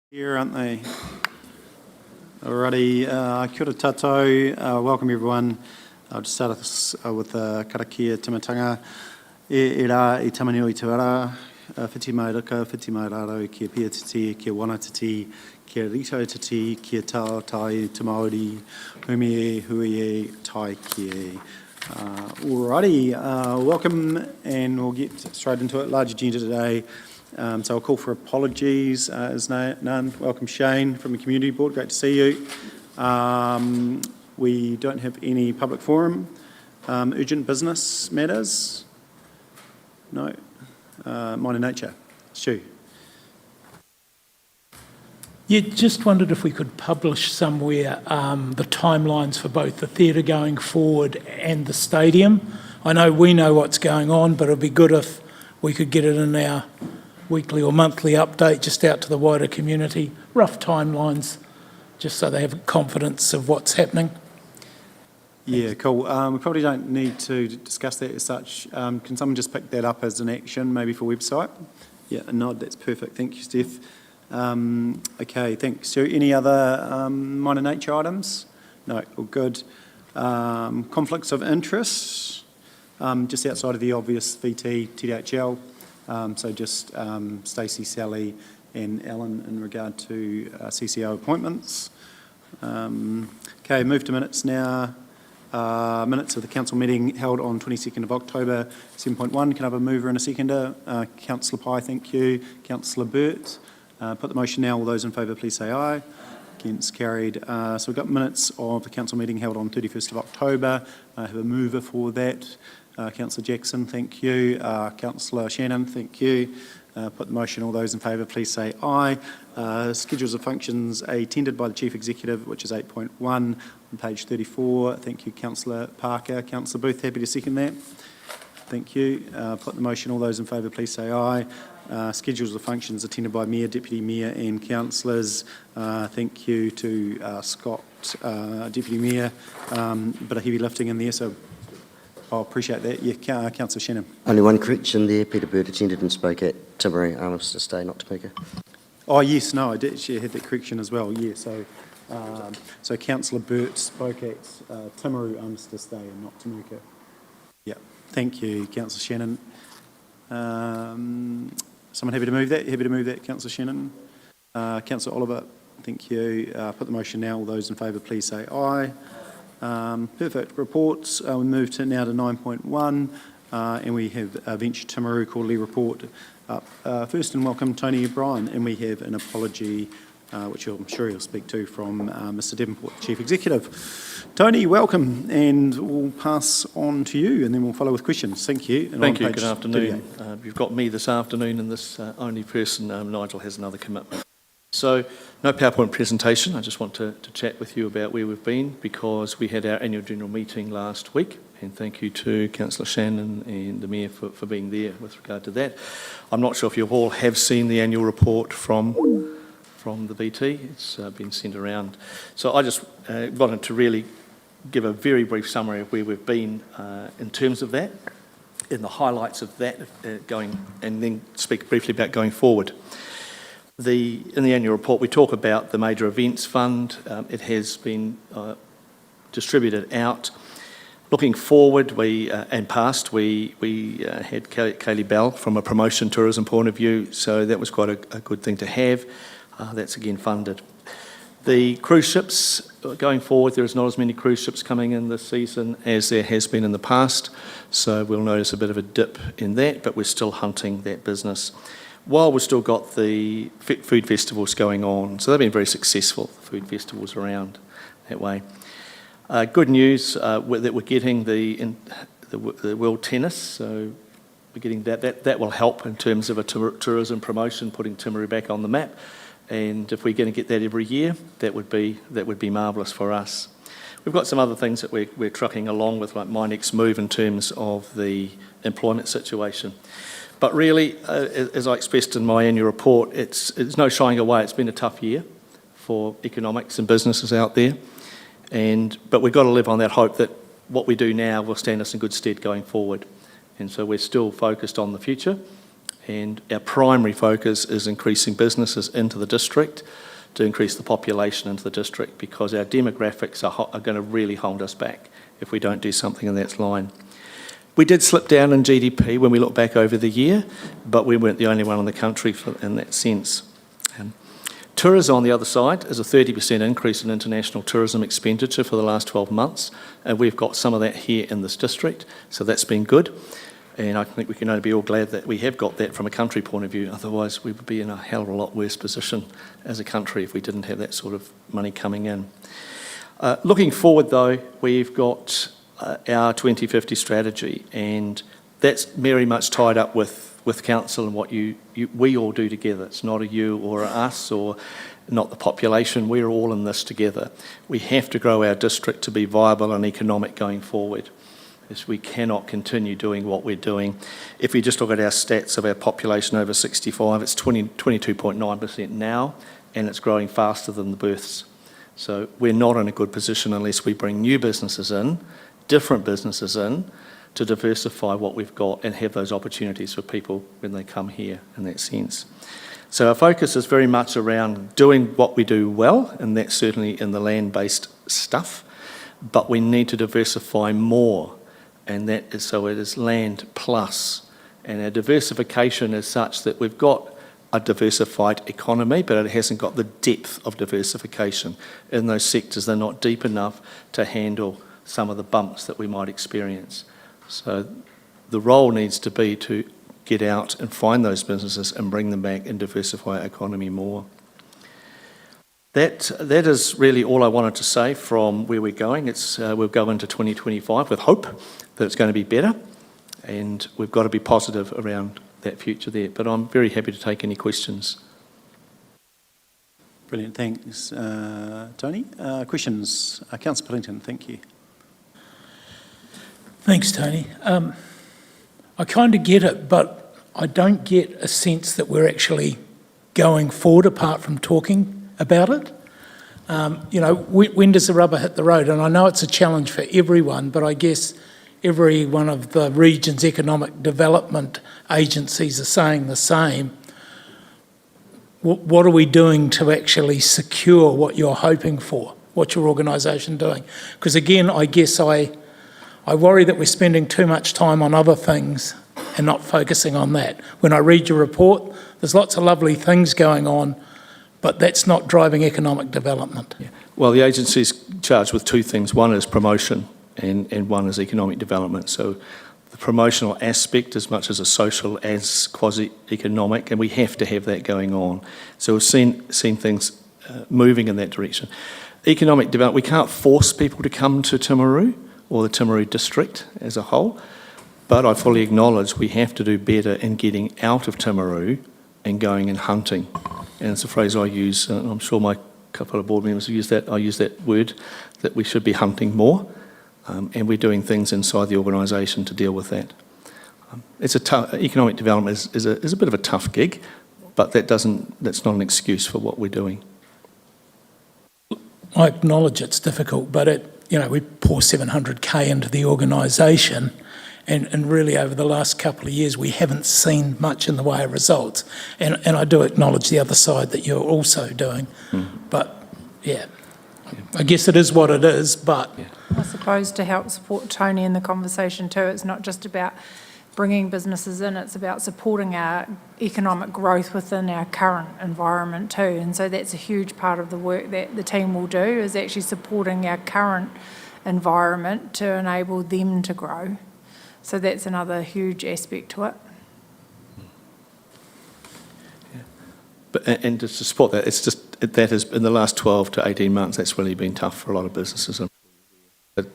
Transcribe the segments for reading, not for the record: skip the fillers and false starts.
Here, aren't they? Alrighty, kia ora tātou, welcome everyone. I'll just start us with karakia timatanga. E rā I tamanui te ara, whiti mai raka, whiti mai raro, kia pia titi, kia wana titi, kia rito titi, kia tau tai te Māori, humi e, hui e, tai kia. Alrighty, welcome, and we'll get straight into it. Large agenda today. So I'll call for apologies, as none. Welcome Shane from the Community Board, great to see you. We don't have any public forum. Urgent business matters? No. Minor nature? Stu? Yeah, just wondered if we could publish somewhere the timelines for both the theatre going forward and the stadium. I know we know what's going on, but it'd be good if we could get it in our weekly or monthly update just out to the wider community, rough timelines, just so they have confidence of what's happening. Yeah, cool. We probably don't need to discuss that as such. Can someone just pick that up as an action, maybe for website? Yeah, a nod, that's perfect. Thank you, Steph. Okay, thanks. So any other minor nature items? No, all good. Conflicts of interest, just outside of the obvious VT, TDHL. So just Stacey, Sally and Alan in regard to CCO appointments. Okay, move to minutes now. Minutes of the council meeting held on 22nd of October, 7.1. Can I have a mover and a seconder? Councillor Pye, thank you. Councillor Burt. Put the motion now. All those in favour, please say aye. Against, carried. So we've got minutes of the council meeting held on 31st of October. I have a mover for that. Councillor Jackson, thank you. Councillor Shannon, thank you. Put the motion. All those in favour, please say aye. Schedules of functions attended by the Chief Executive, which is 8.1 on page 34. Thank you, Councillor Parker. Councillor Booth, happy to second that. Thank you. Put the motion. All those in favour, please say aye. Schedules of functions attended by Mayor, Deputy Mayor and Councillors. Thank you to Scott, Deputy Mayor. Bit of heavy lifting in there, so I appreciate that. Yeah, Councillor Shannon. Only one correction there. Peter Bird attended and spoke at Timaru Armistice Day, not Tamika. Oh yes, no, I did actually had that correction as well. Yeah, so Councillor Burt spoke at Timaru Armistice Day and not Tamika. Yeah, thank you, Councillor Shannon. Someone happy to move that? Happy to move that, Councillor Shannon. Councillor Oliver, thank you. Put the motion now. All those in favour, please say aye. Perfect. Reports. We move to now to 9.1 and we have Venture Timaru quarterly report up first, and welcome Tony O'Brien, and we have an apology which I'm sure he'll speak to from Mr Devonport, Chief Executive. Tony, welcome, and we'll pass on to you and then we'll follow with questions. Thank you. And thank you. Good afternoon. You've got me this afternoon and this only person, Nigel, has another commitment. So, no PowerPoint presentation. I just want to chat with you about where we've been, because we had our annual general meeting last week, and thank you to Councillor Shannon and the Mayor for being there with regard to that. I'm not sure if you all have seen the annual report from the BT. It's been sent around. So I just wanted to really give a very brief summary of where we've been in terms of that, and the highlights of that and then speak briefly about going forward. In the annual report, we talk about the Major Events Fund. It has been distributed out. Looking forward, and past, we had Kaylee Bell from a promotion tourism point of view, so that was quite a good thing to have. That's again funded. The cruise ships, going forward, there is not as many cruise ships coming in this season as there has been in the past, so we'll notice a bit of a dip in that, but we're still hunting that business, while we've still got the food festivals going on. So they've been very successful, food festivals around that way. Good news that we're getting the World Tennis, so we're getting that will help in terms of a tourism promotion, putting Timaru back on the map. And if we're going to get that every year, that would be marvellous for us. We've got some other things that we're trucking along with, like My Next Move in terms of the employment situation. But really, as I expressed in my annual report, it's no shying away. It's been a tough year for economics and businesses out there, but we've got to live on that hope that what we do now will stand us in good stead going forward. And so we're still focused on the future, And our primary focus is increasing businesses into the district to increase the population into the district, because our demographics are going to really hold us back if we don't do something in that line. We did slip down in GDP when we look back over the year, but we weren't the only one in the country in that sense. Tourism, on the other side, is a 30% increase in international tourism expenditure for the last 12 months, and we've got some of that here in this district, so that's been good. And I think we can only be all glad that we have got that from a country point of view. Otherwise, we would be in a hell of a lot worse position as a country if we didn't have that sort of money coming in. Looking forward, though, we've got our 2050 strategy, and that's very much tied up with council and what we all do together. It's not a you or a us or not the population. We're all in this together. We have to grow our district to be viable and economic going forward, as we cannot continue doing what we're doing. If we just look at our stats of our population over 65, it's 22.9% now, and it's growing faster than the births. So we're not in a good position unless we bring new businesses in, different businesses in, to diversify what we've got and have those opportunities for people when they come here in that sense. So our focus is very much around doing what we do well, and that's certainly in the land-based stuff, but we need to diversify more, and that is, so it is land plus. And our diversification is such that we've got a diversified economy, but it hasn't got the depth of diversification. In those sectors, they're not deep enough to handle some of the bumps that we might experience. So the role needs to be to get out and find those businesses and bring them back and diversify our economy more. That is really all I wanted to say from where we're going. We'll go into 2025 with hope that it's going to be better, and we've got to be positive around that future there. But I'm very happy to take any questions. Brilliant, thanks, Tony. Questions? Councillor Pillington, thank you. Thanks, Tony. I kind of get it, but I don't get a sense that we're actually going forward apart from talking about it. When does the rubber hit the road? And I know it's a challenge for everyone, but I guess every one of the region's economic development agencies are saying the same. What are we doing to actually secure what you're hoping for? What's your organisation doing? Because again, I guess I worry that we're spending too much time on other things and not focusing on that. When I read your report, there's lots of lovely things going on, but that's not driving economic development. Yeah. Well, the agency's charged with two things. One is promotion and one is economic development. So the promotional aspect as much as a social as quasi-economic, and we have to have that going on. So we've seen things moving in that direction. Economic development, we can't force people to come to Timaru or the Timaru district as a whole, but I fully acknowledge we have to do better in getting out of Timaru and going and hunting. And it's a phrase I use, and I'm sure my couple of board members use that. I use that word, that we should be hunting more, and we're doing things inside the organisation to deal with that. Economic development is a bit of a tough gig, but that's not an excuse for what we're doing. I acknowledge it's difficult, but we pour 700k into the organisation, and really over the last couple of years we haven't seen much in the way of results. And I do acknowledge the other side that you're also doing. But I guess it is what it is, but... I suppose to help support Tony in the conversation too, it's not just about bringing businesses in, it's about supporting our economic growth within our current environment too. And so that's a huge part of the work that the team will do, is actually supporting our current environment to enable them to grow. So that's another huge aspect to it. Yeah. And to support that, it's just that has in the last 12 to 18 months, that's really been tough for a lot of businesses. But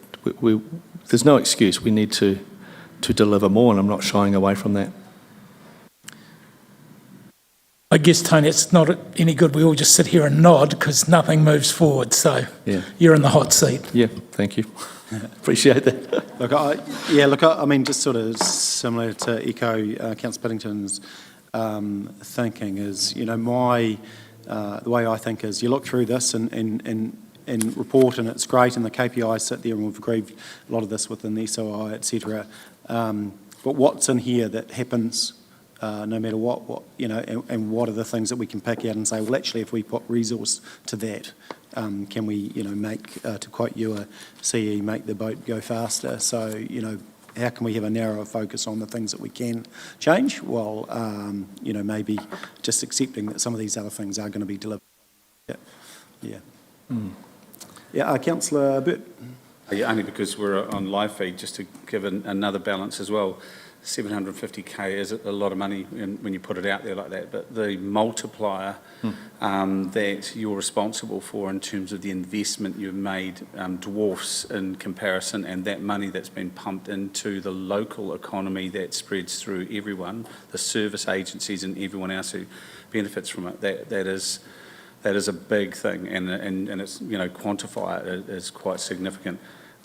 there's no excuse. We need to deliver more, and I'm not shying away from that. I guess, Tony, it's not any good we all just sit here and nod because nothing moves forward. So you're in the hot seat. Yeah, thank you. Appreciate that. I mean, just sort of similar to echo Councillor Piddington's thinking is, the way I think is you look through this and report, and it's great, and the KPIs sit there, and we've agreed a lot of this within the SOI, etc. But what's in here that happens no matter what, and what are the things that we can pick out and say, well, actually, if we put resource to that, can we, make, to quote you, a CE, make the boat go faster? So, how can we have a narrower focus on the things that we can change while, maybe just accepting that some of these other things are going to be delivered? Yeah. Yeah, Councillor Burt. Yeah, only because we're on live feed, just to give another balance as well. 750k is a lot of money when you put it out there like that, but the multiplier that you're responsible for in terms of the investment you've made dwarfs in comparison, and that money that's been pumped into the local economy that spreads through everyone, the service agencies and everyone else who benefits from it. That is a big thing, and it's, quantify it is quite significant.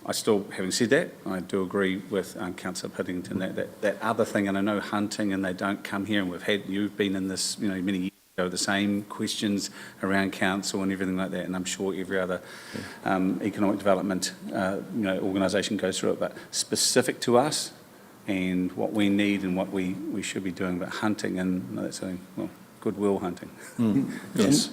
I still, having said that, I do agree with Councillor Piddington that other thing, and I know hunting, and they don't come here, and you've been in this, many years ago, the same questions around council and everything like that, and I'm sure every other economic development, organisation goes through it, but specific to us and what we need and what we should be doing about hunting, and that's goodwill hunting. Yes.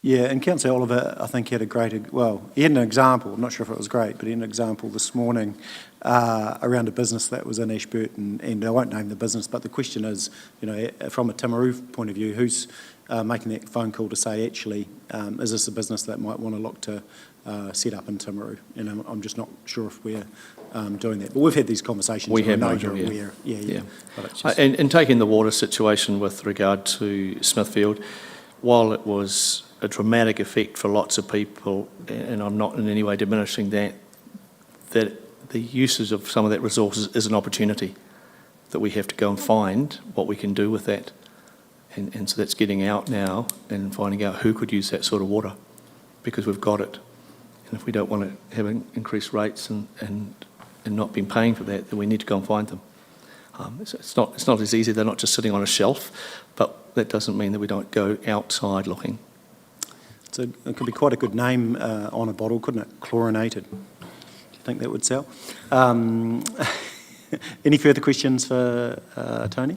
Yeah, and Councillor Oliver, I think, had a great, he had an example, I'm not sure if it was great, but he had an example this morning around a business that was in Ashburton, and I won't name the business, but the question is, from a Timaru point of view, who's making that phone call to say, actually, is this a business that might want to look to set up in Timaru? And I'm just not sure if we're doing that. But we've had these conversations. We have, no, Nigel, you're yeah. aware. Yeah. But it's just, And taking the water situation with regard to Smithfield, while it was a dramatic effect for lots of people, and I'm not in any way diminishing that the uses of some of that resources is an opportunity that we have to go and find what we can do with that. And so that's getting out now and finding out who could use that sort of water, because we've got it. And if we don't want to have increased rates and not been paying for that, then we need to go and find them. It's not as easy. They're not just sitting on a shelf, but that doesn't mean that we don't go outside looking. so it could be quite a good name on a bottle, couldn't it? Chlorinated. Do you think that would sell? Any further questions for Tony?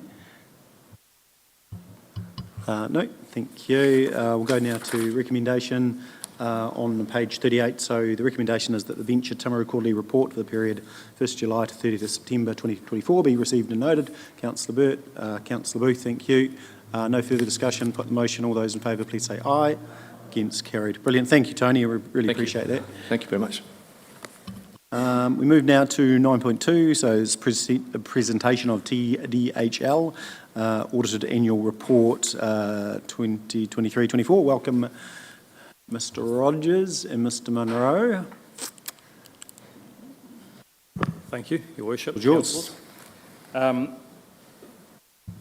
No, thank you. We'll go now to recommendation on page 38. So the recommendation is that the Venture Timaru Quarterly Report for the period 1st July to 30th September 2024 be received and noted. Councillor Burt, Councillor Booth, thank you. No further discussion. Put the motion. All those in favour, please say aye. Against, carried. Brilliant. Thank you, Tony. We really appreciate that. Thank you very much. We move now to 9.2, so it's a presentation of TDHL, Audited Annual Report 2023-24. Welcome, Mr Rogers and Mr Munro. Thank you, Your Worship. It's yours.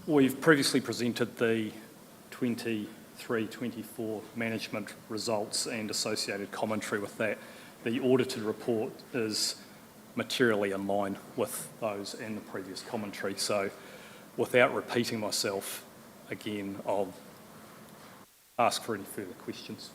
We've previously presented the 23-24 management results and associated commentary with that. The audited report is materially in line with those and the previous commentary. So without repeating myself again, I'll ask for any further questions.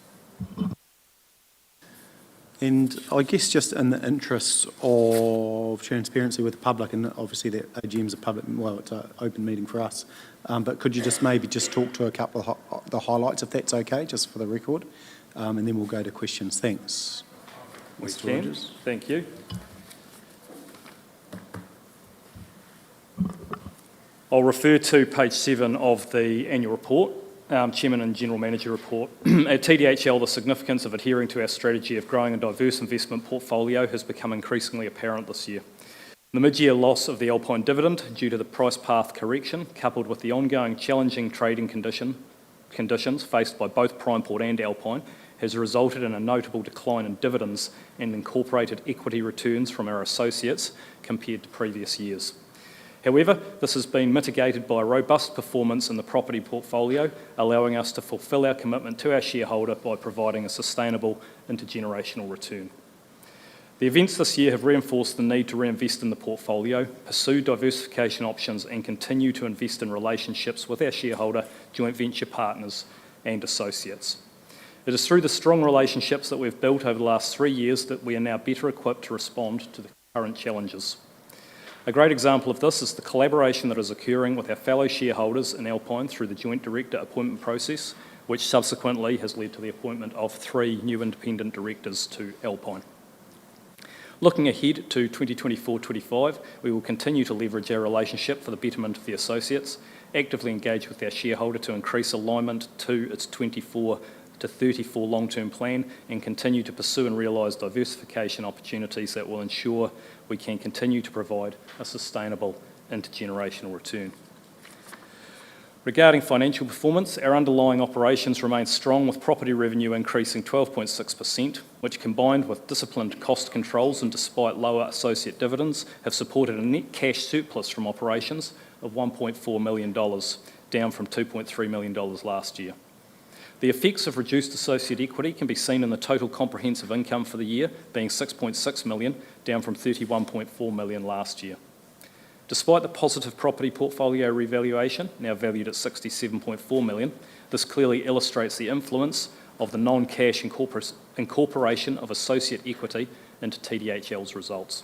And I guess just in the interests of transparency with the public, and obviously that AGM's a public, well, it's an open meeting for us, but could you just maybe just talk to a couple of the highlights, if that's okay, just for the record, and then we'll go to questions. Thanks. We can. Thank you. I'll refer to page 7 of the annual report, Chairman and General Manager report. At TDHL, the significance of adhering to our strategy of growing a diverse investment portfolio has become increasingly apparent this year. The mid-year loss of the Alpine dividend due to the price path correction, coupled with the ongoing challenging trading conditions faced by both Primeport and Alpine, has resulted in a notable decline in dividends and incorporated equity returns from our associates compared to previous years. However, this has been mitigated by a robust performance in the property portfolio, allowing us to fulfil our commitment to our shareholder by providing a sustainable intergenerational return. The events this year have reinforced the need to reinvest in the portfolio, pursue diversification options, and continue to invest in relationships with our shareholder, joint venture partners, and associates. It is through the strong relationships that we've built over the last 3 years that we are now better equipped to respond to the current challenges. A great example of this is the collaboration that is occurring with our fellow shareholders in Alpine through the joint director appointment process, which subsequently has led to the appointment of 3 new independent directors to Alpine. Looking ahead to 2024-25, we will continue to leverage our relationship for the betterment of the associates, actively engage with our shareholder to increase alignment to its 24 to 34 long-term plan, and continue to pursue and realise diversification opportunities that will ensure we can continue to provide a sustainable intergenerational return. Regarding financial performance, our underlying operations remain strong, with property revenue increasing 12.6%, which, combined with disciplined cost controls and despite lower associate dividends, have supported a net cash surplus from operations of $1.4 million, down from $2.3 million last year. The effects of reduced associate equity can be seen in the total comprehensive income for the year, being $6.6 million, down from $31.4 million last year. Despite the positive property portfolio revaluation, now valued at $67.4 million, this clearly illustrates the influence of the non-cash incorporation of associate equity into TDHL's results.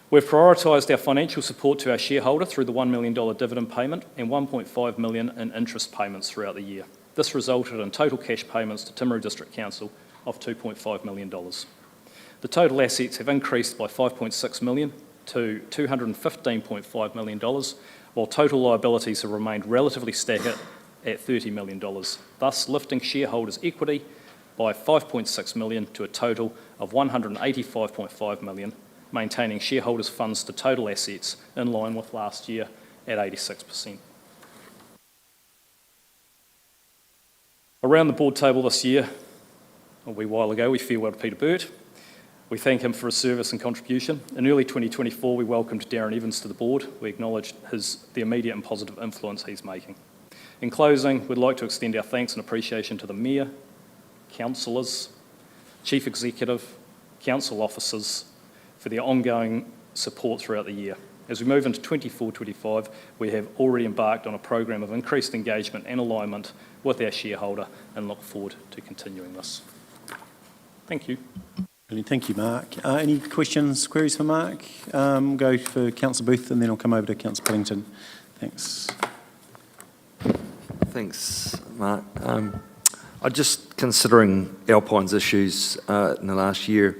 We've prioritised our financial support to our shareholder through the $1 million dividend payment and $1.5 million in interest payments throughout the year. This resulted in total cash payments to Timaru District Council of $2.5 million. The total assets have increased by $5.6 million to $215.5 million, while total liabilities have remained relatively stagnant at $30 million, thus lifting shareholders' equity by $5.6 million to a total of $185.5 million, maintaining shareholders' funds to total assets in line with last year at 86%. Around the board table this year, a wee while ago, we farewelled Peter Burt. We thank him for his service and contribution. In early 2024, we welcomed Darren Evans to the board. We acknowledged the immediate and positive influence he's making. In closing, we'd like to extend our thanks and appreciation to the Mayor, councillors, Chief Executive, council officers for their ongoing support throughout the year. As we move into 24-25, we have already embarked on a program of increased engagement and alignment with our shareholder and look forward to continuing this. Thank you. Brilliant. Thank you, Mark. Any questions, queries for Mark? Go for Councillor Booth and then I'll come over to Councillor Puddington. Thanks. Thanks, Mark. I just, considering Alpine's issues in the last year,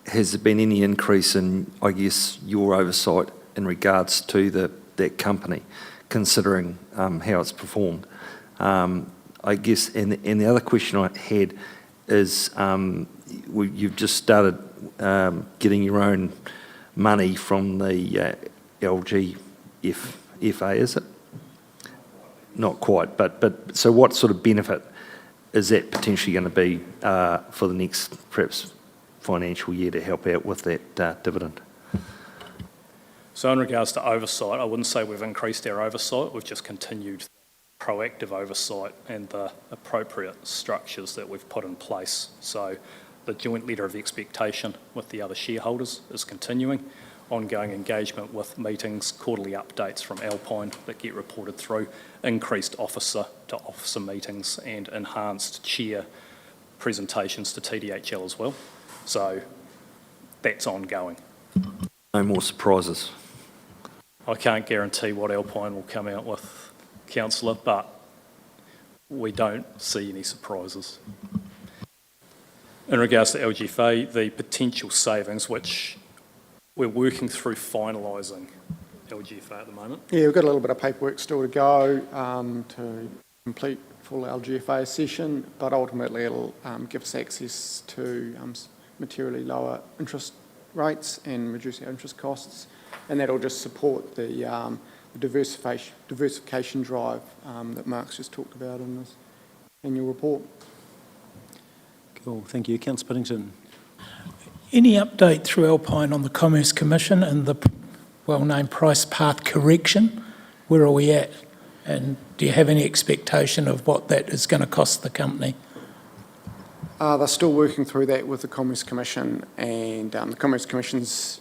has there been any increase in, I guess, your oversight in regards to that company, considering how it's performed? I guess, and the other question I had is, you've just started getting your own money from the LGFA, is it? Not quite, but so what sort of benefit is that potentially going to be for the next, perhaps, financial year to help out with that dividend? So in regards to oversight, I wouldn't say we've increased our oversight, we've just continued proactive oversight and the appropriate structures that we've put in place. So the joint letter of expectation with the other shareholders is continuing, ongoing engagement with meetings, quarterly updates from Alpine that get reported through, increased officer-to-officer meetings and enhanced chair presentations to TDHL as well. So that's ongoing. No more surprises? I can't guarantee what Alpine will come out with, Councillor, but we don't see any surprises. In regards to LGFA, the potential savings, which we're working through finalising LGFA at the moment. Yeah, we've got a little bit of paperwork still to go to complete full LGFA session, but ultimately it'll give us access to materially lower interest rates and reduce our interest costs, and that'll just support the diversification drive that Mark's just talked about in his annual report. Cool, thank you. Councillor Puddington. Any update through Alpine on the Commerce Commission and the well-named price path correction? Where are we at? And do you have any expectation of what that is going to cost the company? They're still working through that with the Commerce Commission, and the Commerce Commission's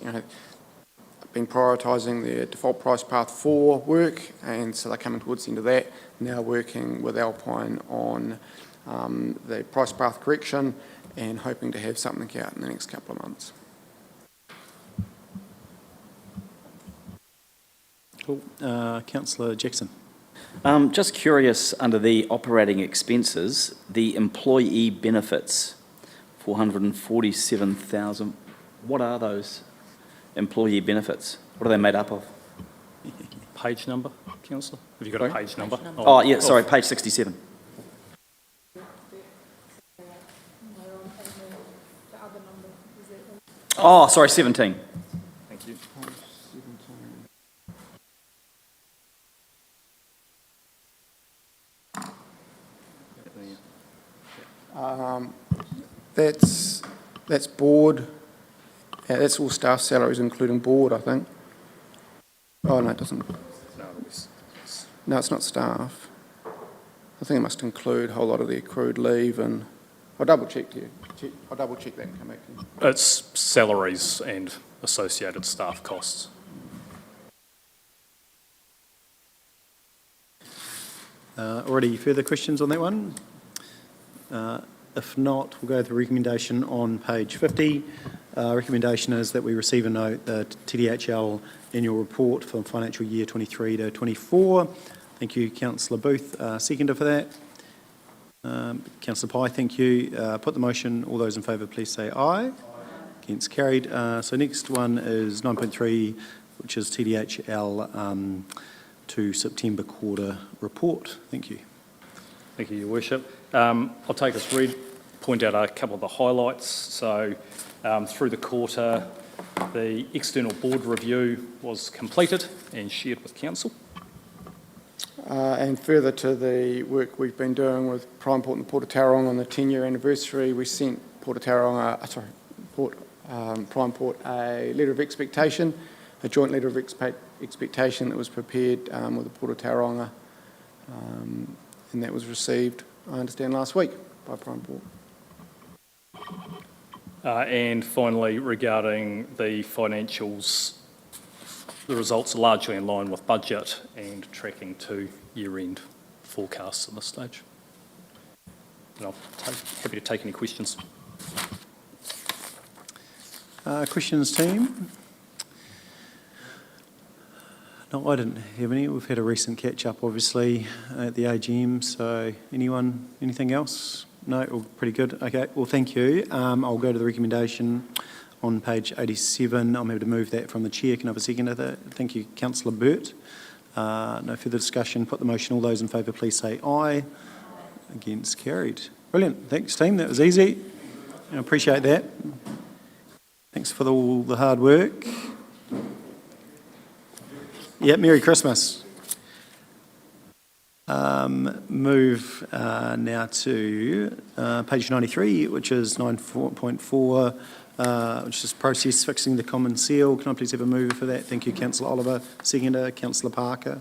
been prioritising their default price path 4 work, and so they're coming towards the end of that, now working with Alpine on the price path correction and hoping to have something out in the next couple of months. Cool. Councillor Jackson. Just curious, under the operating expenses, the employee benefits, 447,000. What are those employee benefits? What are they made up of? Page number, councillor? Have you got a page number? Oh, yeah, sorry, page 67. Oh, sorry, 17. Thank you. That's board, that's all staff salaries, including board, I think. Oh, no, it doesn't. No, it's not staff. I think it must include a whole lot of the accrued leave, and I'll double check to you. I'll double check that and come back to you. It's salaries and associated staff costs. Already further questions on that one? If not, we'll go to the recommendation on page 50. Recommendation is that we receive and note the TDHL annual report for financial year 23 to 24. Thank you, Councillor Booth. Seconder for that. Councillor Pye, thank you. Put the motion. All those in favour, please say aye. Against, carried. So next one is 9.3, which is TDHL to September quarter report. Thank you. Thank you, Your Worship. I'll take as read, point out a couple of the highlights. So through the quarter, the external board review was completed and shared with Council. And further to the work we've been doing with Prime Port and Port of Tauranga on the 10-year anniversary, we sent Prime Port a letter of expectation, a joint letter of expectation that was prepared with the Port of Tauranga, and that was received, I understand, last week by Prime Port. And finally, regarding the financials, the results are largely in line with budget and tracking to year-end forecasts at this stage. And I'll happy to take any questions. Questions, team? No, I didn't have any. We've had a recent catch-up, obviously, at the AGM, so anyone, anything else? No, all pretty good. Okay, well, thank you. I'll go to the recommendation on page 87. I'm able to move that from the chair. Can I have a second of that? Thank you, Councillor Burt. No further discussion. Put the motion. All those in favour, please say aye. Against, carried. Brilliant. Thanks, team. That was easy. I appreciate that. Thanks for all the hard work. Yeah, Merry Christmas. Move now to page 93, which is 9.4, which is process fixing the common seal. Can I please have a mover for that? Thank you, Councillor Oliver. Seconder, Councillor Parker.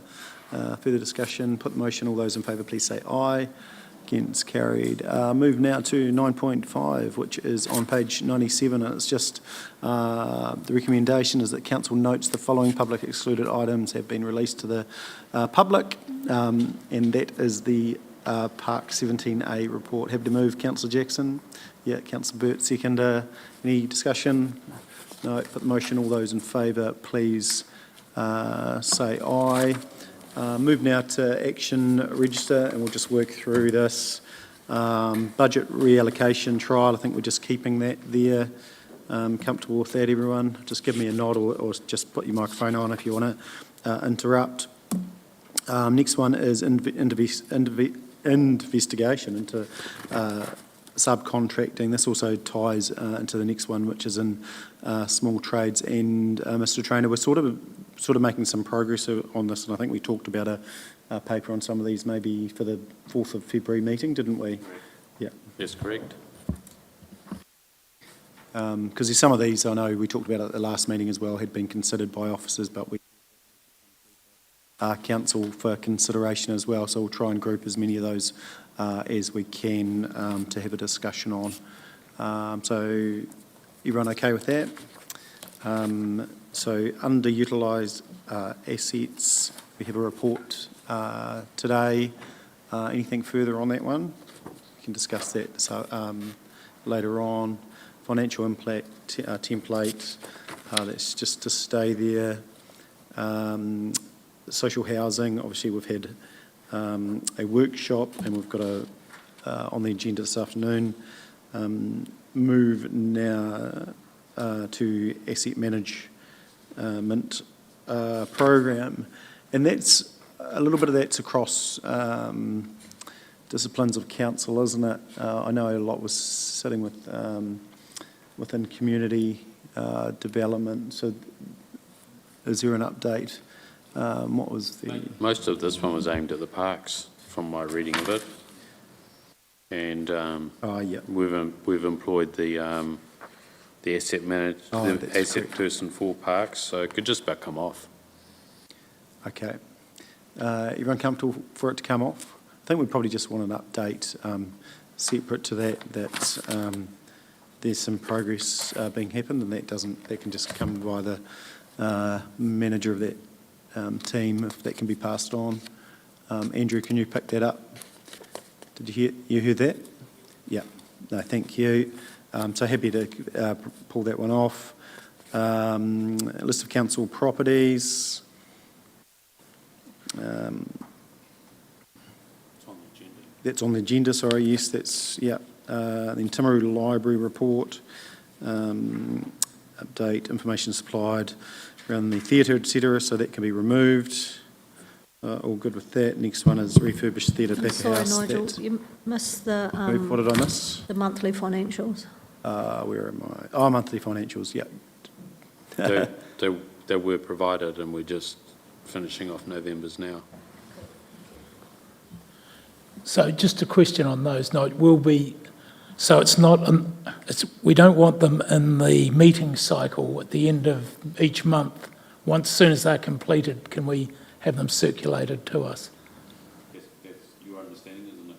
Further discussion. Put the motion. All those in favour, please say aye. Against, carried. Move now to 9.5, which is on page 97, and it's just the recommendation is that Council notes the following public excluded items have been released to the public, and that is the Park 17A report. Happy to move, Councillor Jackson. Yeah, Councillor Burt, seconder. Any discussion? No, put the motion. All those in favour, please say aye. Move now to action register, and we'll just work through this. Budget reallocation trial, I think we're just keeping that there. Comfortable with that, everyone? Just give me a nod or just put your microphone on if you want to interrupt. Next one is investigation into subcontracting. This also ties into the next one, which is in small trades. And Mr. Trainer, we're sort of making some progress on this, and I think we talked about a paper on some of these maybe for the 4th of February meeting, didn't we? Yeah. Yes, correct. Because some of these, I know we talked about at the last meeting as well, had been considered by officers, but we council for consideration as well, so we'll try and group as many of those as we can to have a discussion on. So everyone okay with that? So underutilised assets, we have a report today. Anything further on that one? We can discuss that later on. Financial impact template, that's just to stay there. social housing, obviously we've had a workshop and we've got on the agenda this afternoon, move now to asset management program. And that's, a little bit of that's across disciplines of council, isn't it? I know a lot was sitting with within community development. So is there an update? What was the... Most of this one was aimed at the parks, from my reading of it. And yeah. we've employed the asset manager, the asset correct. person for parks, so it could just about come off. Okay. Everyone comfortable for it to come off? I think we probably just want an update separate to that there's some progress being happened, and that can just come by the manager of that team, if that can be passed on. Andrew, can you pick that up? Did you hear that? Yeah. No, thank you. So happy to pull that one off. List of council properties. That's on the agenda, sorry, yes, that's, yeah. Then Timaru Library report, update, information supplied around the theatre, etc., so that can be removed. All good with that. Next one is refurbished theatre back of house. Sorry, Nigel, you missed the... What did I miss? The monthly financials. Where am I? Oh, monthly financials, yeah. They were provided, and we're just finishing off November's now. So just a question on those, no, it will be, so it's not, we don't want them in the meeting cycle at the end of each month. As soon as they're completed, can we have them circulated to us? That's your understanding, isn't it,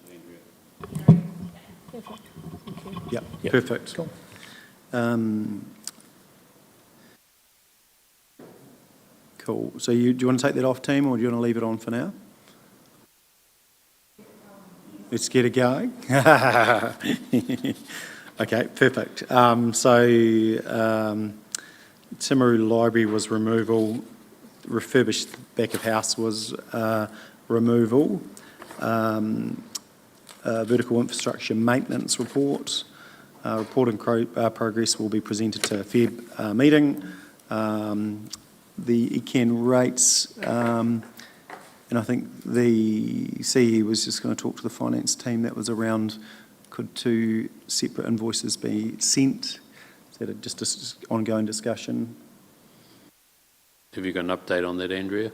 Andrea? Yeah, perfect. Cool. Cool. So do you want to take that off, team, or do you want to leave it on for now? Let's get it going. Okay, perfect. Timaru Library was removal. Refurbished back of house was removal. Vertical infrastructure maintenance report. Report and progress will be presented to a Feb meeting. The ECAN rates, and I think the CE was just going to talk to the finance team that was around, could 2 separate invoices be sent? Is that just an ongoing discussion? Have you got an update on that, Andrea?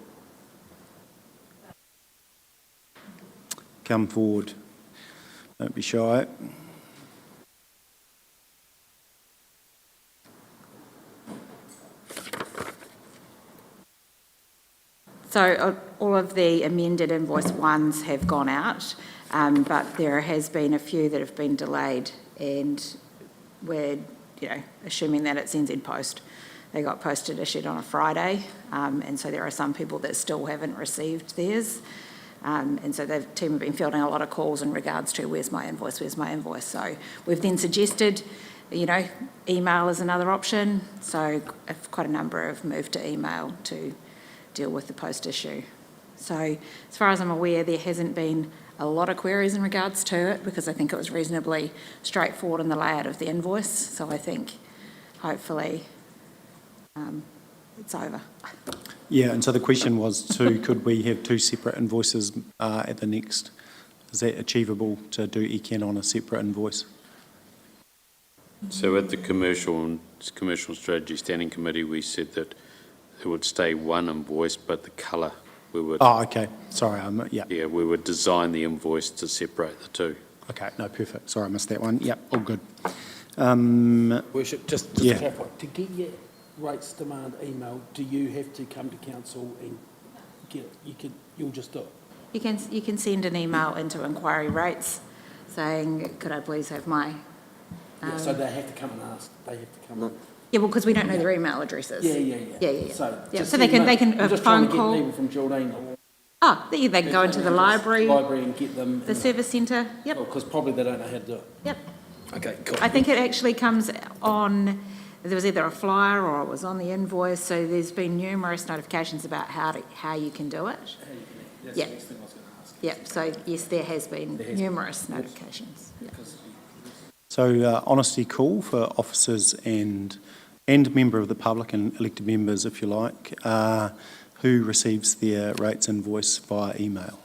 Come forward. Don't be shy. So all of the amended invoice ones have gone out, but there has been a few that have been delayed, and we're assuming that it's NZ Post. They got posted issued on a Friday, and so there are some people that still haven't received theirs. And so the team have been fielding a lot of calls in regards to where's my invoice. So we've then suggested, email is another option. So quite a number have moved to email to deal with the post issue. So as far as I'm aware, there hasn't been a lot of queries in regards to it, because I think it was reasonably straightforward in the layout of the invoice. So I think hopefully it's over. Yeah, and so the question was could we have 2 separate invoices at the next? Is that achievable to do ECAN on a separate invoice? So at the Commercial Strategy Standing Committee, we said that it would stay one invoice, but the colour, we would... Oh, okay. Sorry, yeah. Yeah, we would design the invoice to separate the 2. Okay, no, perfect. Sorry, I missed that one. Yep, all good. Worship, just yeah. to clarify, to get your rates demand email, do you have to come to council and get it? You'll just do it? You can send an email into inquiry rates saying, could I please have my... so they have to come and ask. They have to come and... Yeah, well, because we don't know their email addresses. Yeah. So they can I'm just phone trying to call. get people from Geraldine. They can go into the library And get them. the service centre. Yep. Because probably they don't know how to do it. Yep. Okay, cool. I think it actually comes on there was either a flyer or it was on the invoice, so there's been numerous notifications about how you can do it. That's Yeah. the next thing I was going to ask. Yep, so yes, there has been numerous notifications. Yeah. So honesty call for officers and member of the public and elected members, if you like, who receives their rates invoice via email.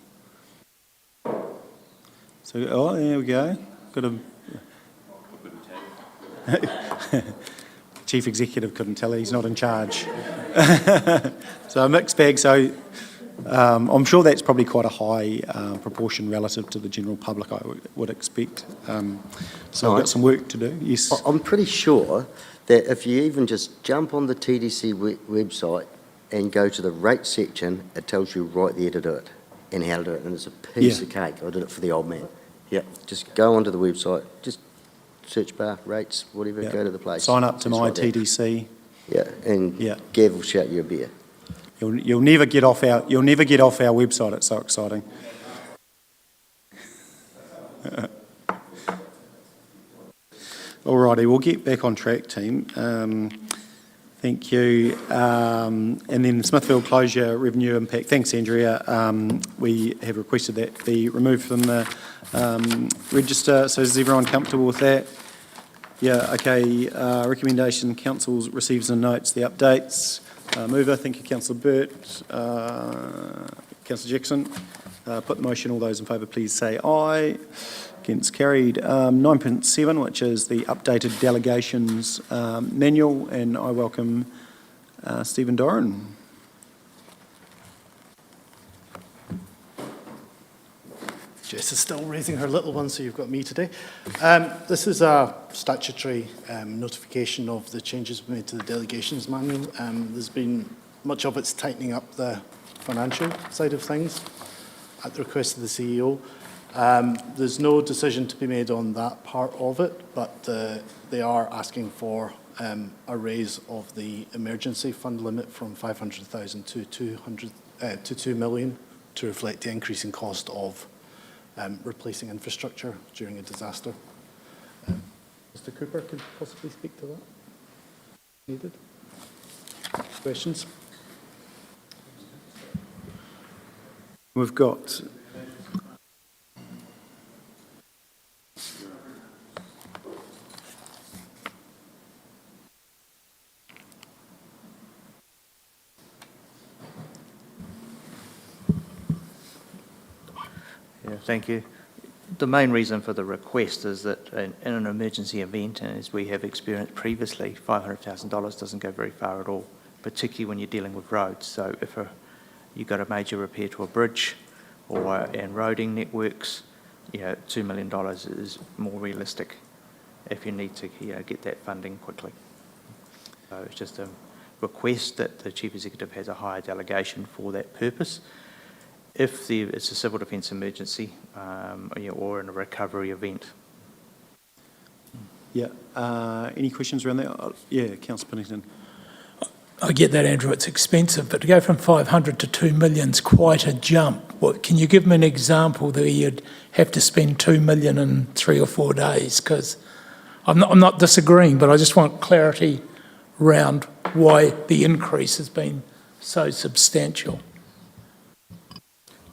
So, oh, there we go. Got a Chief Executive couldn't tell, he's not in charge. So a mixed bag. So I'm sure that's probably quite a high proportion relative to the general public, I would expect. So we've got some work to do, yes. I'm pretty sure that if you even just jump on the TDC website and go to the rate section, it tells you right there to do it and how to do it, and it's a piece of cake. I did it for the old man. Yeah, just go onto the website, just search bar, rates, whatever, go to the place. Sign up to It's my right there. TDC. Yeah, and Gav will shout you a beer. You'll never get off our website. It's so exciting. Alrighty, we'll get back on track, team. Thank you. And then Smithfield closure revenue impact. Thanks, Andrea. We have requested that be removed from the register. So is everyone comfortable with that? Yeah, okay. Recommendation, council receives and notes the updates. Mover, thank you, Councillor Burt. Councillor Jackson. Put the motion. All those in favour, please say aye. Against carried. 9.7, which is the updated delegations manual, and I welcome Stephen Doran. Jess is still raising her little one, so you've got me today. This is a statutory notification of the changes made to the delegations manual. There's been much of it's tightening up the financial side of things at the request of the CEO. There's no decision to be made on that part of it, but they are asking for a raise of the emergency fund limit from 500,000 to 2 million to reflect the increasing cost of replacing infrastructure during a disaster. Mr. Cooper could possibly speak to that. Needed. Questions? We've got Thank you. The main reason for the request is that in an emergency event, and as we have experienced previously, $500,000 doesn't go very far at all, particularly when you're dealing with roads. So if you've got a major repair to a bridge and roading networks, $2 million is more realistic if you need to get that funding quickly. So it's just a request that the Chief Executive has a higher delegation for that purpose. If it's a civil defence emergency or in a recovery event. Yeah. Any questions around that? Yeah, Councillor Pennington. I get that, Andrew, it's expensive, but to go from 500 to 2 million is quite a jump. Can you give me an example that you'd have to spend 2 million in 3 or 4 days? Because I'm not disagreeing, but I just want clarity around why the increase has been so substantial.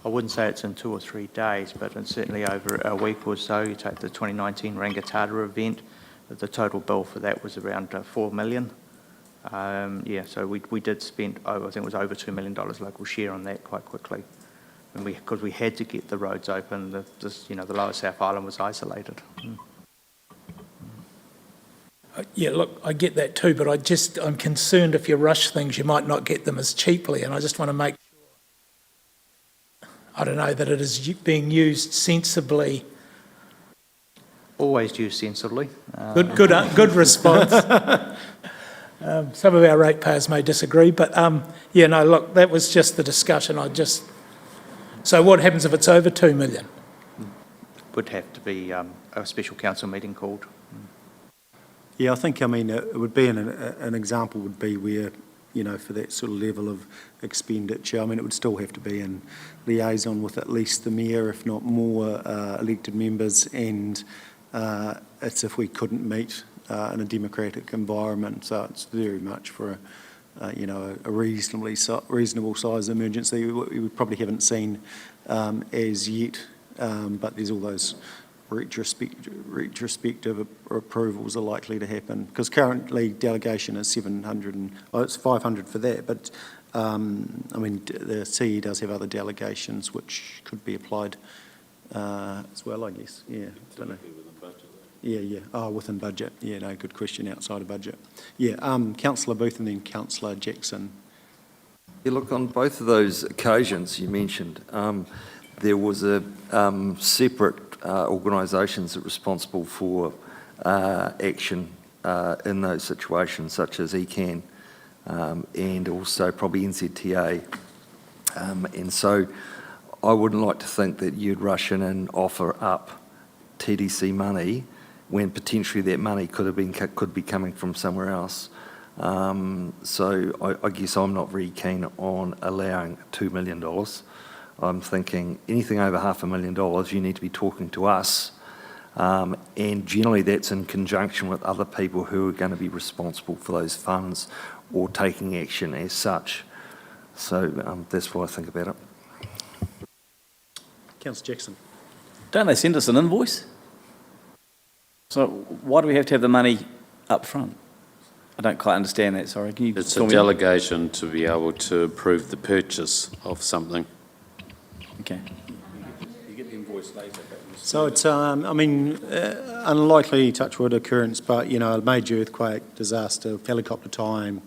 I wouldn't say it's in 2 or 3 days, but it's certainly over a week or so. You take the 2019 Rangitata event, the total bill for that was around 4 million. So we did spend, I think it was over $2 million local share on that quite quickly, because we had to get the roads open. The Lower South Island was isolated. Yeah, look, I get that too, but I'm concerned if you rush things, you might not get them as cheaply, and I just want to make sure, I don't know, that it is being used sensibly. Always used sensibly. Good response. Some of our ratepayers may disagree, but look, that was just the discussion. So what happens if it's over 2 million? Would have to be a special council meeting called. Yeah, I think, it would be an example would be where, for that sort of level of expenditure, it would still have to be in liaison with at least the mayor, if not more, elected members, and it's if we couldn't meet in a democratic environment. So it's very much for a reasonable size emergency. We probably haven't seen as yet, but there's all those retrospective approvals are likely to happen, because currently delegation is 700 and it's 500 for that, but the CE does have other delegations which could be applied as well, I guess. Yeah, don't know. Yeah. Oh, within budget. Yeah, no, good question. Outside of budget. Yeah, Councillor Booth and then Councillor Jackson. Yeah, look, on both of those occasions you mentioned, there was a separate organisations that were responsible for action in those situations, such as ECAN and also probably NZTA. And so I wouldn't like to think that you'd rush in and offer up TDC money when potentially that money could be coming from somewhere else. So I guess I'm not very keen on allowing $2 million. I'm thinking anything over $500,000, you need to be talking to us. And generally that's in conjunction with other people who are going to be responsible for those funds or taking action as such. So that's what I think about it. Councillor Jackson. Don't they send us an invoice? So why do we have to have the money up front? I don't quite understand that, sorry. Can you It's fill a me in? delegation to be able to approve the purchase of something. Okay. You get the invoice later. So it's, unlikely touch wood occurrence, but, a major earthquake, disaster, helicopter time,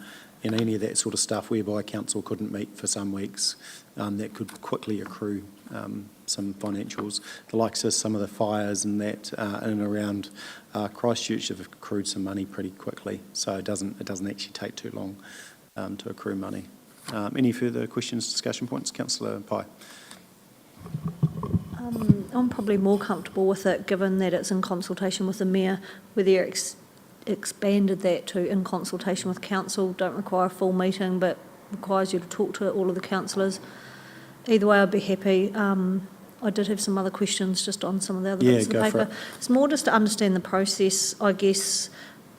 any of that sort of stuff whereby council couldn't meet for some weeks, that could quickly accrue some financials. The likes of some of the fires and that in and around Christchurch have accrued some money pretty quickly, so it doesn't actually take too long to accrue money. Any further questions, discussion points? Councillor Pye. I'm probably more comfortable with it, given that it's in consultation with the Mayor, whether you expanded that to in consultation with council, don't require a full meeting, but requires you to talk to all of the councillors. Either way, I'd be happy. I did have some other questions just on some of the other bits of the paper. It's more just to understand the process, I guess,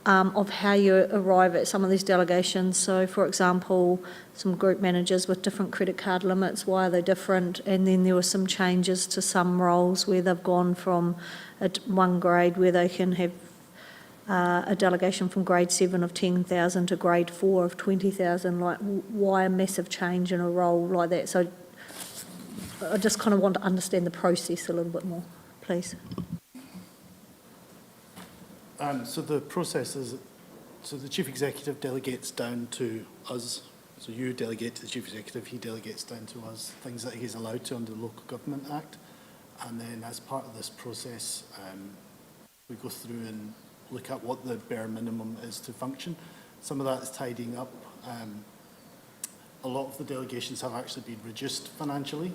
of how you arrive at some of these delegations. So, for example, some group managers with different credit card limits, why are they different? And then there were some changes to some roles where they've gone from one grade where they can have a delegation from grade 7 of 10,000 to grade 4 of 20,000. Like, why a massive change in a role like that? So I just kind of want to understand the process a little bit more, please. So the process is, so the Chief Executive delegates down to us. So you delegate to the Chief Executive, he delegates down to us, things that he's allowed to under the Local Government Act. And then as part of this process, we go through and look at what the bare minimum is to function. Some of that is tidying up. A lot of the delegations have actually been reduced financially,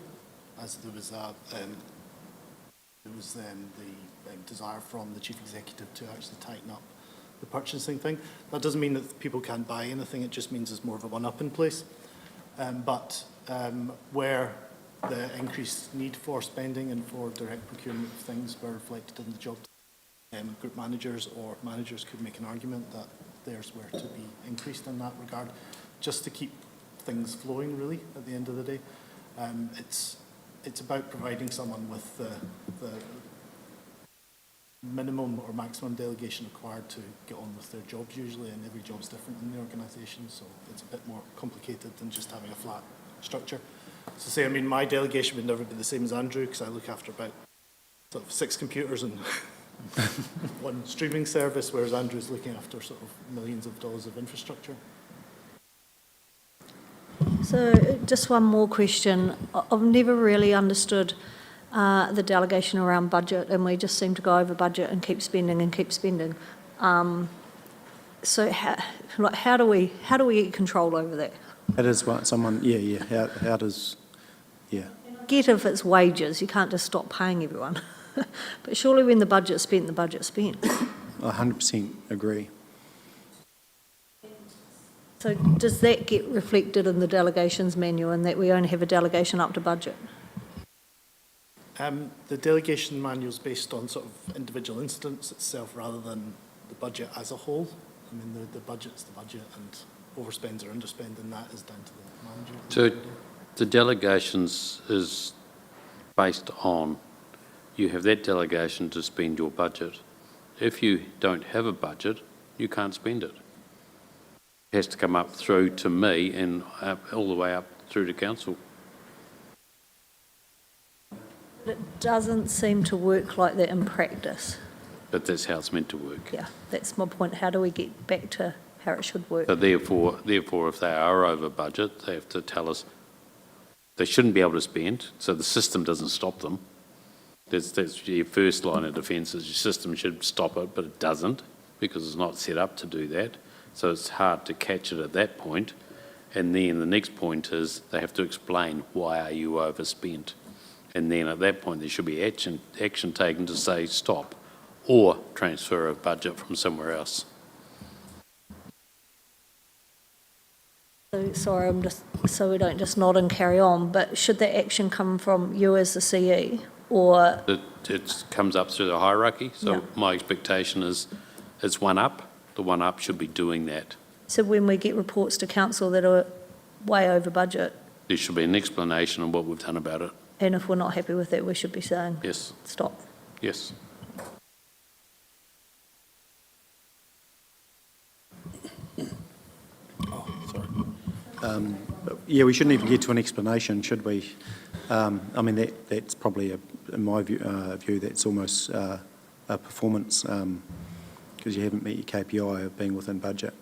as there was the desire from the Chief Executive to actually tighten up the purchasing thing. That doesn't mean that people can't buy anything, it just means there's more of a one-up in place. But where the increased need for spending and for direct procurement of things were reflected in the job, group managers or managers could make an argument that theirs were to be increased in that regard, just to keep things flowing, really, at the end of the day. It's about providing someone with the minimum or maximum delegation required to get on with their jobs usually, and every job's different in the organisation, so it's a bit more complicated than just having a flat structure. So say, my delegation would never be the same as Andrew, because I look after about sort of 6 computers and one streaming service, whereas Andrew's looking after sort of millions of dollars of infrastructure. So just one more question. I've never really understood the delegation around budget, and we just seem to go over budget and keep spending and keep spending. So how do we get control over that? That is what someone, how does, Get if it's wages, you can't just stop paying everyone. But surely when the budget's spent, the budget's spent. 100% agree. So does that get reflected in the delegations manual, and that we only have a delegation up to budget? The delegation manual is based on sort of individual incidents itself rather than the budget as a whole. I mean, the budget's the budget, and overspends or underspending that is down to the manager. So the delegations is based on, you have that delegation to spend your budget. If you don't have a budget, you can't spend it. It has to come up through to me and all the way up through to council. It doesn't seem to work like that in practice. But that's how it's meant to work. Yeah, that's my point. How do we get back to how it should work? So therefore, if they are over budget, they have to tell us they shouldn't be able to spend, so the system doesn't stop them. That's your first line of defence, is your system should stop it, but it doesn't, because it's not set up to do that. So it's hard to catch it at that point. And then the next point is they have to explain, why are you overspent? And then at that point there should be action taken to say stop, or transfer a budget from somewhere else. So, sorry, so we don't just nod and carry on, but should that action come from you as the CE, or? It comes up through the hierarchy, so Yeah. my expectation is it's one up. The one up should be doing that. So when we get reports to council that are way over budget, There should be an explanation of what we've done about it. and if we're not happy with it, we should be saying, Yes, stop. yes. Yeah, we shouldn't even get to an explanation, should we? I mean, that's probably, in my view, that's almost a performance, because you haven't met your KPI of being within budget.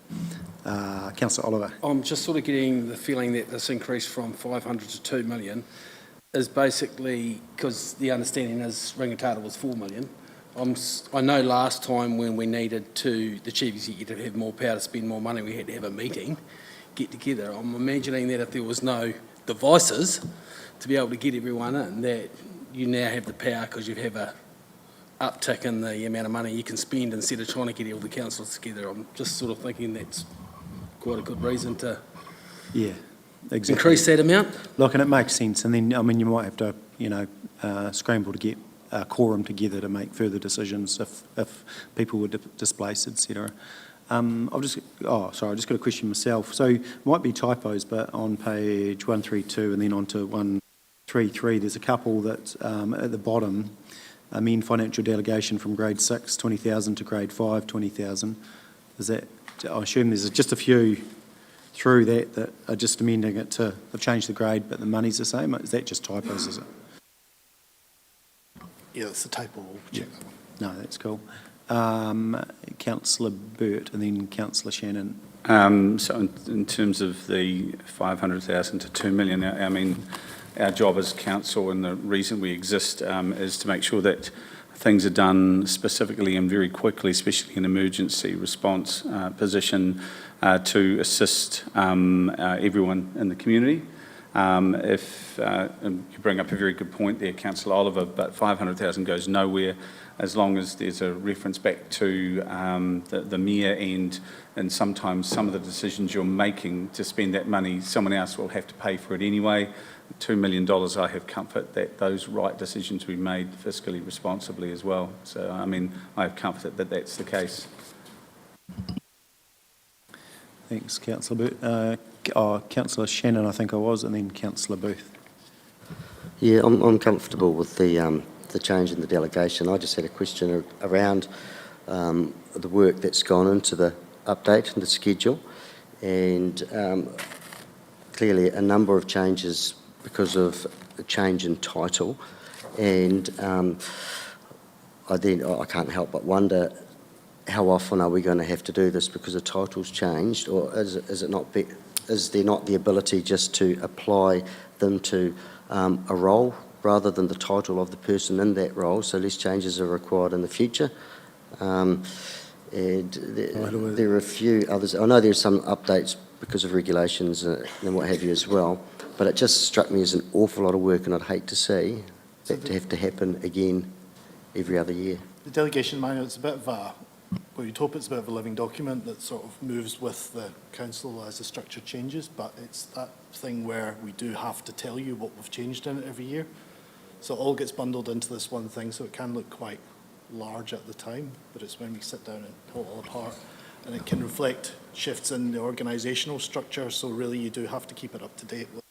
Councillor Oliver. I'm just sort of getting the feeling that this increase from 500 to 2 million is basically, because the understanding is Rangitata was 4 million. I know last time when we needed the chief executive to have more power to spend more money, we had to have a meeting, get together. I'm imagining that if there was no devices to be able to get everyone in, that you now have the power because you have a uptick in the amount of money you can spend instead of trying to get all the councillors together. I'm just sort of thinking that's quite a good reason to increase that amount. Look, and it makes sense. And then, I mean, you might have to, scramble to get a quorum together to make further decisions if people were displaced, etc. I just got a question myself. So, might be typos, but on page 132 and then on to 133, there's a couple that at the bottom, amend financial delegation from grade 6, 20,000 to grade 5, 20,000. Is that, I assume there's just a few through that are just amending it to, they've changed the grade, but the money's the same? Is that just typos, is it? Yeah, it's a typo. We'll check that one. No, that's cool. Councillor Burt and then Councillor Shannon. So in terms of the 500,000 to 2 million, I mean, our job as council and the reason we exist is to make sure that things are done specifically and very quickly, especially in emergency response position to assist everyone in the community. And you bring up a very good point there, Councillor Oliver, but 500,000 goes nowhere as long as there's a reference back to the mayor and sometimes some of the decisions you're making to spend that money, someone else will have to pay for it anyway. $2 million, I have comfort that those right decisions will be made fiscally responsibly as well. So, I mean, I have comfort that that's the case. Thanks, Councillor Burt. Councillor Shannon, I think I was, and then Councillor Booth. Yeah, I'm comfortable with the change in the delegation. I just had a question around the work that's gone into the update and the schedule, and clearly a number of changes because of a change in title, and I can't help but wonder how often are we going to have to do this because the title's changed, or is there not the ability just to apply them to a role rather than the title of the person in that role, so less changes are required in the future? And there are a few others. I know there's some updates because of regulations and what have you as well, but it just struck me as an awful lot of work, and I'd hate to see that to have to happen again every other year. The delegation manual, it's a bit of a, well, you'd hope it's a bit of a living document that sort of moves with the council as the structure changes, but it's that thing where we do have to tell you what we've changed in it every year. So it all gets bundled into this one thing, so it can look quite large at the time, but it's when we sit down and pull it all apart, and it can reflect shifts in the organisational structure, so really you do have to keep it up to date with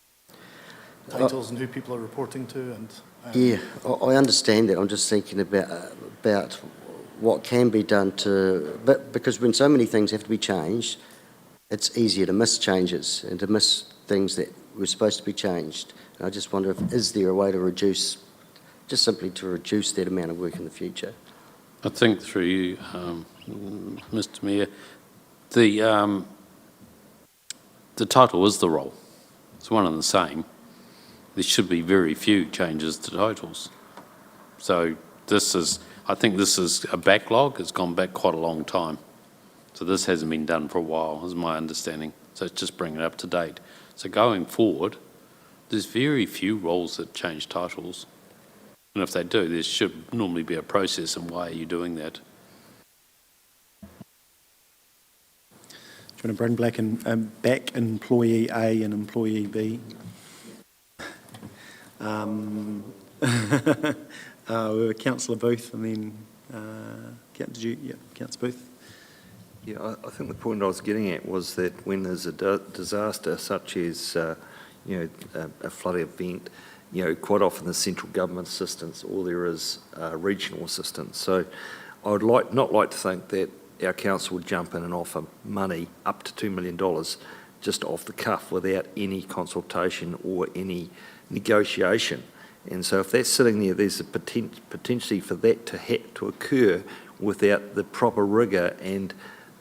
titles and who people are reporting to. And Yeah, I understand that. I'm just thinking about what can be done but because when so many things have to be changed, it's easier to miss changes and to miss things that were supposed to be changed. And I just wonder is there a way to reduce, just simply to reduce that amount of work in the future? I think through you, Mr. Mayor, the title is the role. It's one and the same. There should be very few changes to titles. So I think this is a backlog. It's gone back quite a long time. So this hasn't been done for a while, is my understanding. So it's just bringing it up to date. So going forward, there's very few roles that change titles. And if they do, there should normally be a process, and why are you doing that? Do you want to bring back employee A and employee B? We have Councillor Booth and then, Councillor Booth. Yeah, I think the point I was getting at was that when there's a disaster such as, a flood event, quite often the central government assistance, or there is regional assistance. So I would not like to think that our council would jump in and offer money up to $2 million just off the cuff without any consultation or any negotiation. And so if that's sitting there, there's a potentially for that to occur without the proper rigour and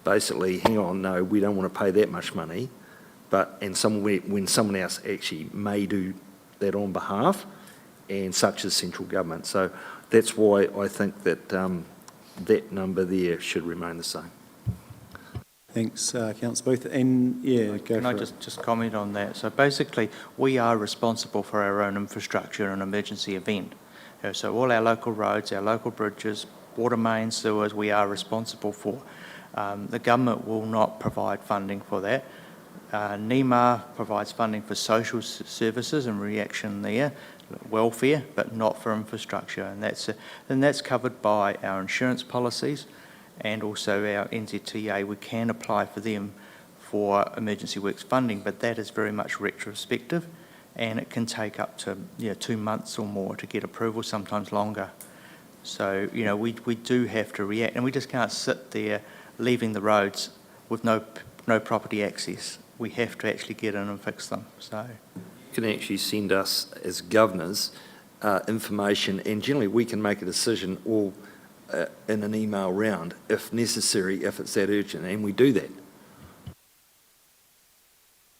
basically, hang on, no, we don't want to pay that much money, when someone else actually may do that on behalf, and such as central government. So that's why I think that that number there should remain the same. Thanks, Councillor Booth. And go Can I for it. just comment on that? So basically, we are responsible for our own infrastructure in an emergency event. So all our local roads, our local bridges, water mains, sewers, we are responsible for. The government will not provide funding for that. NEMA provides funding for social services and reaction there, welfare, but not for infrastructure, and that's covered by our insurance policies and also our NZTA. We can apply for them for emergency works funding, but that is very much retrospective, and it can take up to 2 months or more to get approval, sometimes longer. So we do have to react, and we just can't sit there leaving the roads with no property access. We have to actually get in and fix them. So You can actually send us as governors information, and generally we can make a decision all in an email round if necessary, if it's that urgent, and we do that.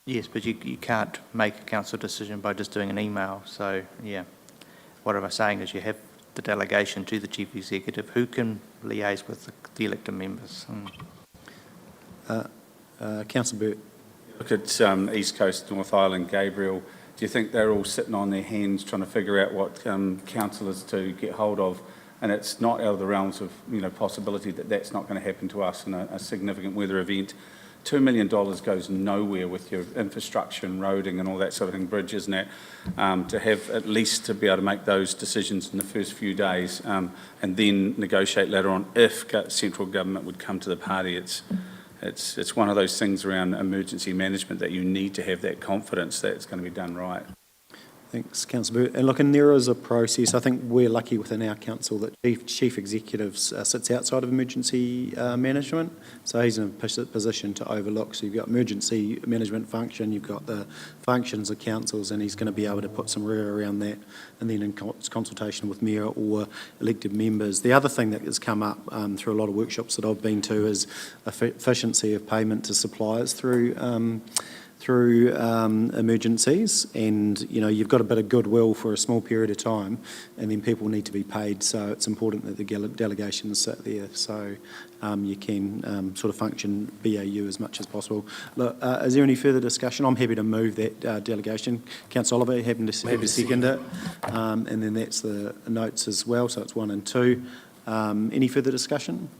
yes, but you can't make a council decision by just doing an email. So what am I saying is you have the delegation to the chief executive who can liaise with the elected members. Councillor Burt. Look at East Coast, North Island, Gabriel. Do you think they're all sitting on their hands trying to figure out what councillors to get hold of? And it's not out of the realms of possibility that that's not going to happen to us in a significant weather event. $2 million goes nowhere with your infrastructure and roading and all that sort of thing, bridges and that, to have at least to be able to make those decisions in the first few days and then negotiate later on if central government would come to the party. It's one of those things around emergency management that you need to have that confidence that it's going to be done right. Thanks, Councillor Burt. And look, and there is a process. I think we're lucky within our council that chief executive sits outside of emergency management, so he's in a position to overlook. So you've got emergency management function, you've got the functions of councils, and he's going to be able to put some rigor around that, and then in consultation with mayor or elected members. The other thing that has come up through a lot of workshops that I've been to is efficiency of payment to suppliers through emergencies, and you've got a bit of goodwill for a small period of time, and then people need to be paid. So it's important that the delegations sit there, so you can sort of function BAU as much as possible. Look, is there any further discussion? I'm happy to move that delegation. Councillor Oliver, happy to second it, and then that's the notes as well. So it's 1 and 2. Any further discussion?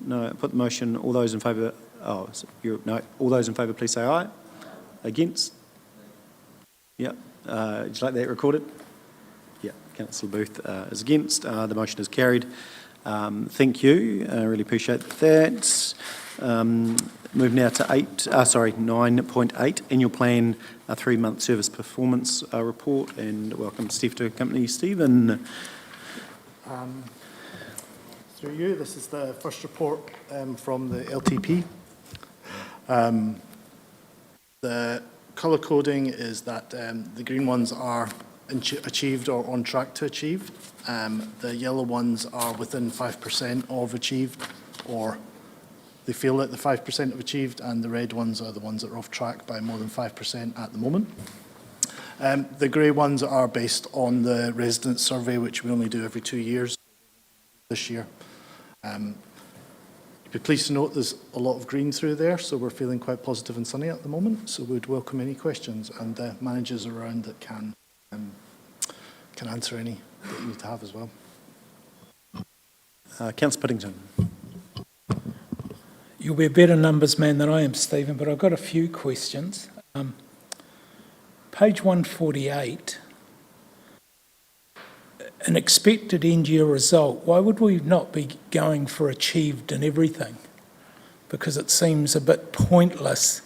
No. Put the motion. All those in favour. No. All those in favour, please say aye. Against? Yeah. Would you like that recorded? Yeah. Councillor Booth is against. The motion is carried. Thank you. I really appreciate that. Move now to 9.8, Annual Plan 3-month Service Performance Report, and welcome Steph to accompany Stephen. Through you, this is the first report from the LTP. The colour coding is that the green ones are achieved or on track to achieve. The yellow ones are within 5% of achieved, or they feel that the 5% have achieved, and the red ones are the ones that are off track by more than 5% at the moment. The grey ones are based on the resident survey, which we only do every 2 years this year. You'd be pleased to note there's a lot of green through there, so we're feeling quite positive and sunny at the moment, so we'd welcome any questions, and the managers around that can answer any that you need to have as well. Councillor Piddington. You'll be a better numbers man than I am, Stephen, but I've got a few questions. Page 148, an expected end-year result. Why would we not be going for achieved in everything? Because it seems a bit pointless.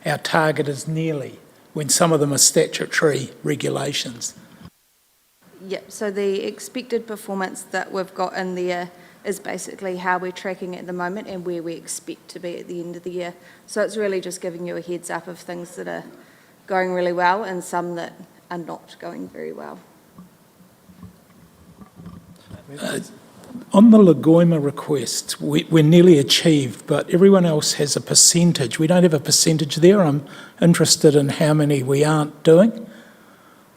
Our target is nearly, when some of them are statutory regulations. Yep, so the expected performance that we've got in there is basically how we're tracking at the moment and where we expect to be at the end of the year. So it's really just giving you a heads up of things that are going really well and some that are not going very well. On the Lagoima request, we're nearly achieved, but everyone else has a percentage. We don't have a percentage there. I'm interested in how many we aren't doing.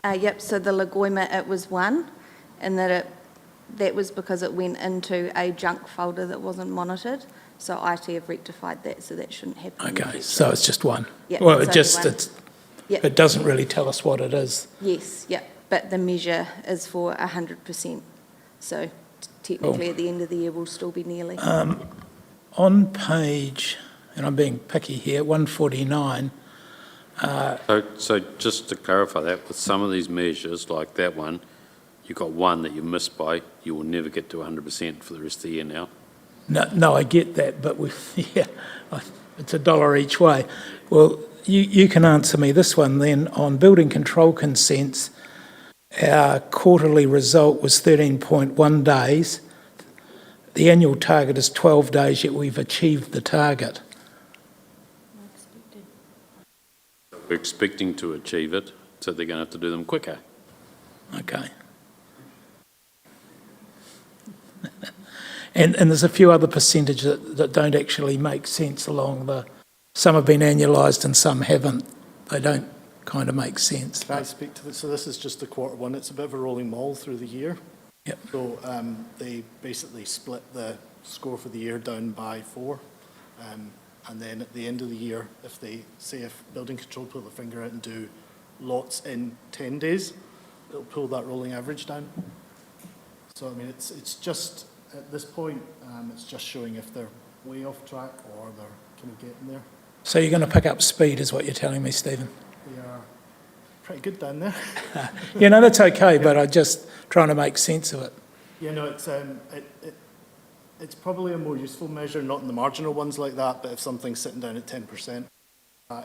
Yep, so the Lagoima, it was 1, and that was because it went into a junk folder that wasn't monitored. So IT have rectified that, so that shouldn't happen. Okay, so it's just 1. Yep, Well, Yep. it doesn't really tell us what it is. Yes, yep, but the measure is for 100%. So technically at the end of the year, we'll still be nearly. On page, and I'm being picky here, 149. So just to clarify that, with some of these measures, like that one, you've got one that you missed by, you will never get to 100% for the rest of the year now. No, I get that, but it's $1 each way. Well, you can answer me this one then. On building control consents, our quarterly result was 13.1 days. The annual target is 12 days, yet we've achieved the target. We're expecting to achieve it, so they're going to have to do them quicker. Okay. And there's a few other percentages that don't actually make sense along the... Some have been annualised and some haven't. They don't kind of make sense. Can I speak to this? So this is just the quarter one. It's a bit of a rolling maul through the year. Yep. So they basically split the score for the year down by 4. And then at the end of the year, if building control pull the finger out and do lots in 10 days, it'll pull that rolling average down. So, I mean, it's just, at this point, it's just showing if they're way off track or they're kind of getting there. So you're going to pick up speed is what you're telling me, Stephen? They are pretty good down there. That's okay, but I'm just trying to make sense of it. Yeah, no, it's probably a more useful measure, not in the marginal ones like that, but if something's sitting down at 10%,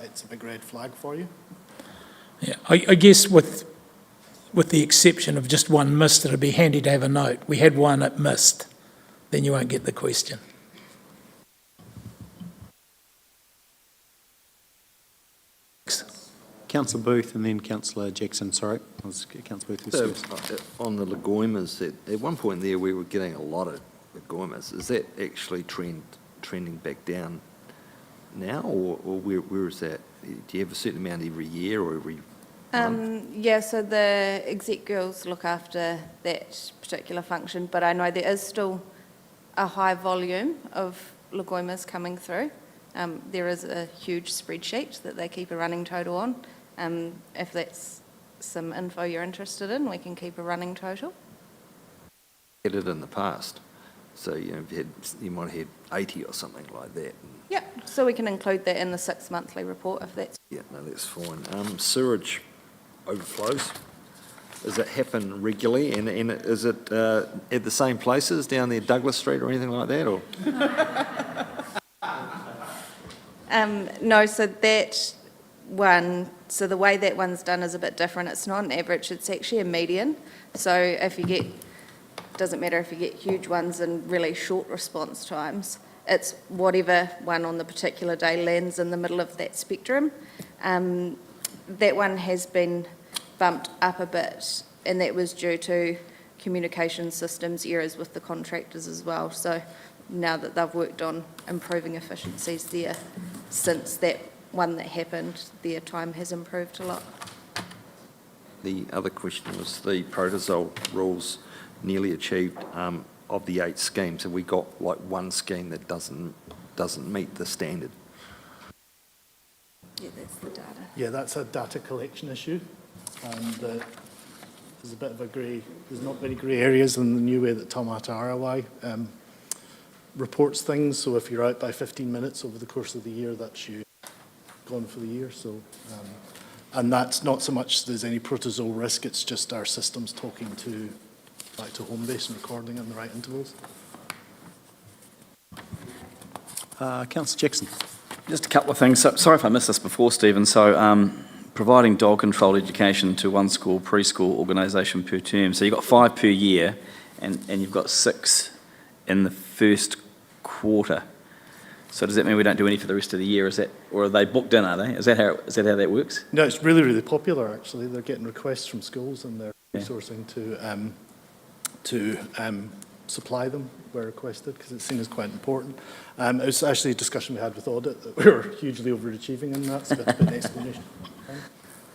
it's a big red flag for you. Yeah, I guess with the exception of just one missed, it'd be handy to have a note. We had one that missed, then you won't get the question. Councillor Booth and then Councillor Jackson, sorry. Councillor Booth was first. On the Lagoimas, at one point there we were getting a lot of Lagoimas. Is that actually trending back down now, or where is that? Do you have a certain amount every year or every month? Yeah, so the exec girls look after that particular function, but I know there is still a high volume of Lagoimas coming through. There is a huge spreadsheet that they keep a running total on. If that's some info you're interested in, we can keep a running total. Had it in the past, so you might have had 80 or something like that. Yeah, so we can include that in the 6 monthly report if that's... Yeah, no, that's fine. Sewage overflows. Does it happen regularly, and is it at the same places down there, Douglas Street or anything like that, or? No, so that one, so the way that one's done is a bit different. It's not an average, it's actually a median. So if you get, doesn't matter if you get huge ones and really short response times, it's whatever one on the particular day lands in the middle of that spectrum. That one has been bumped up a bit, and that was due to communication systems errors with the contractors as well. So now that they've worked on improving efficiencies there, since that one that happened, their time has improved a lot. The other question was the protozol rules nearly achieved of the 8 schemes. Have we got like one scheme that doesn't meet the standard? Yeah, that's the data. Yeah, that's a data collection issue. And there's a bit of a grey, there's not many grey areas in the new way that Taumata ROI reports things. So if you're out by 15 minutes over the course of the year, that's you gone for the year. So, and that's not so much there's any protozol risk, it's just our systems talking back to home base and recording in the right intervals. Councillor Jackson. Just a couple of things. So, sorry if I missed this before, Stephen. So providing dog-controlled education to one school, preschool organisation per term. So you've got 5 per year, and you've got 6 in the first quarter. So does that mean we don't do any for the rest of the year? Is that, or are they booked in, are they? Is that how that works? No, it's really, really popular, actually. They're getting requests from schools and they're resourcing to supply them where requested, because it's seen as quite important. It was actually a discussion we had with audit that we were hugely overachieving in that, so that's a bit of an explanation.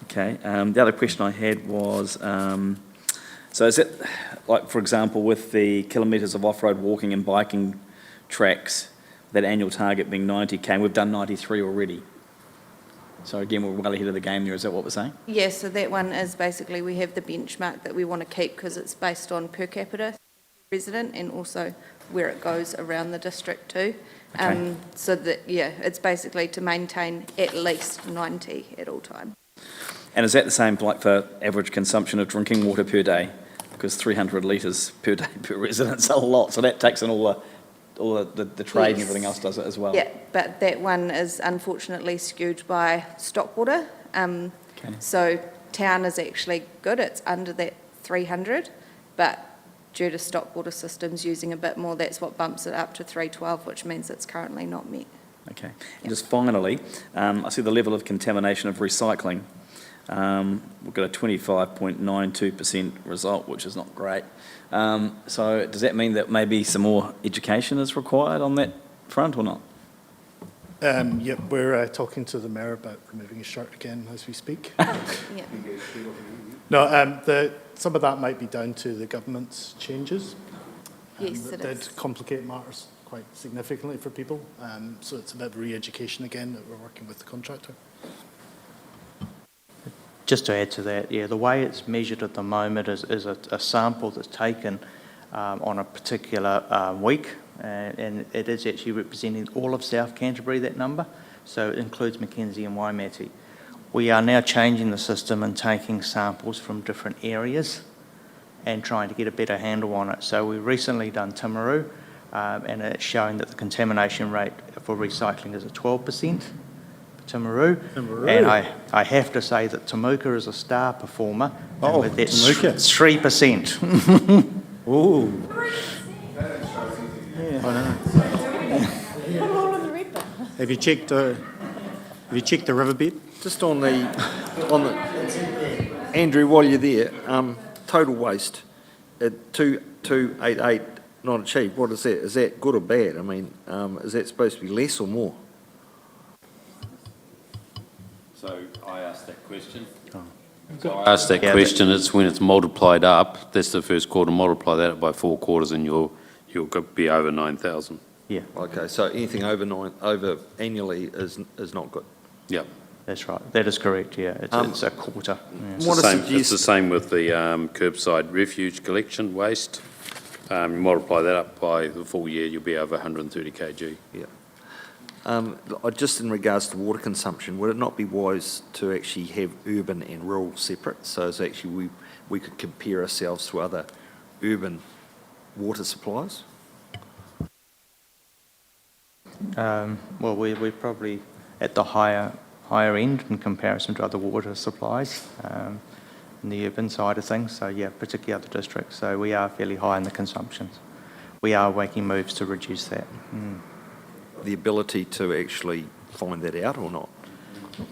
Okay. The other question I had was, so is it, like, for example, with the kilometres of off-road walking and biking tracks, that annual target being 90k, and we've done 93 already. So again, we're well ahead of the game there, is that what we're saying? Yeah, so that one is basically, we have the benchmark that we want to keep because it's based on per capita resident and also where it goes around the district too. Okay. So that, yeah, it's basically to maintain at least 90 at all times. And is that the same like for average consumption of drinking water per day? Because 300 litres per day per resident's a lot, so that takes in all the trade and everything else does it as well. Yeah, but that one is unfortunately skewed by stock water. So town is actually good, it's under that 300, but due to stock water systems using a bit more, that's what bumps it up to 312, which means it's currently not met. Okay. And just finally, I see the level of contamination of recycling. We've got a 25.92% result, which is not great. So does that mean that maybe some more education is required on that front or not? Yep, we're talking to the mayor about removing his shirt again as we speak. Yeah. No, some of that might be down to the government's changes. Yes, that it is. did complicate matters quite significantly for people. So it's a bit of re-education again that we're working with the contractor. Just to add to that, yeah, the way it's measured at the moment is a sample that's taken on a particular week, and it is actually representing all of South Canterbury, that number, so it includes Mackenzie and Waimate. We are now changing the system and taking samples from different areas and trying to get a better handle on it. So we've recently done Timaru, and it's showing that the contamination rate for recycling is at 12%. Timaru. And I have to say that Temuka is a star performer. Oh, and that's Temuka. 3%. Ooh. Have you checked the riverbed? Just on the Andrew, while you're there, total waste at 2288 not achieved. What is that? Is that good or bad? I mean, is that supposed to be less or more? So I asked that question. It's when it's multiplied up, that's the first quarter, multiply that by 4 quarters and you'll be over 9,000. Yeah. Okay, so anything over annually is not good. Yep. That's right. That is correct, yeah. It's a quarter. Yeah. It's the same with the curbside refuge collection waste. You multiply that up by the full year, you'll be over 130 kg. Yeah. Just in regards to water consumption, would it not be wise to actually have urban and rural separate? So it's actually we could compare ourselves to other urban water suppliers? Well, we're probably at the higher end in comparison to other water supplies in the urban side of things. So yeah, particularly other districts. So we are fairly high in the consumptions. We are making moves to reduce that. The ability to actually find that out or not?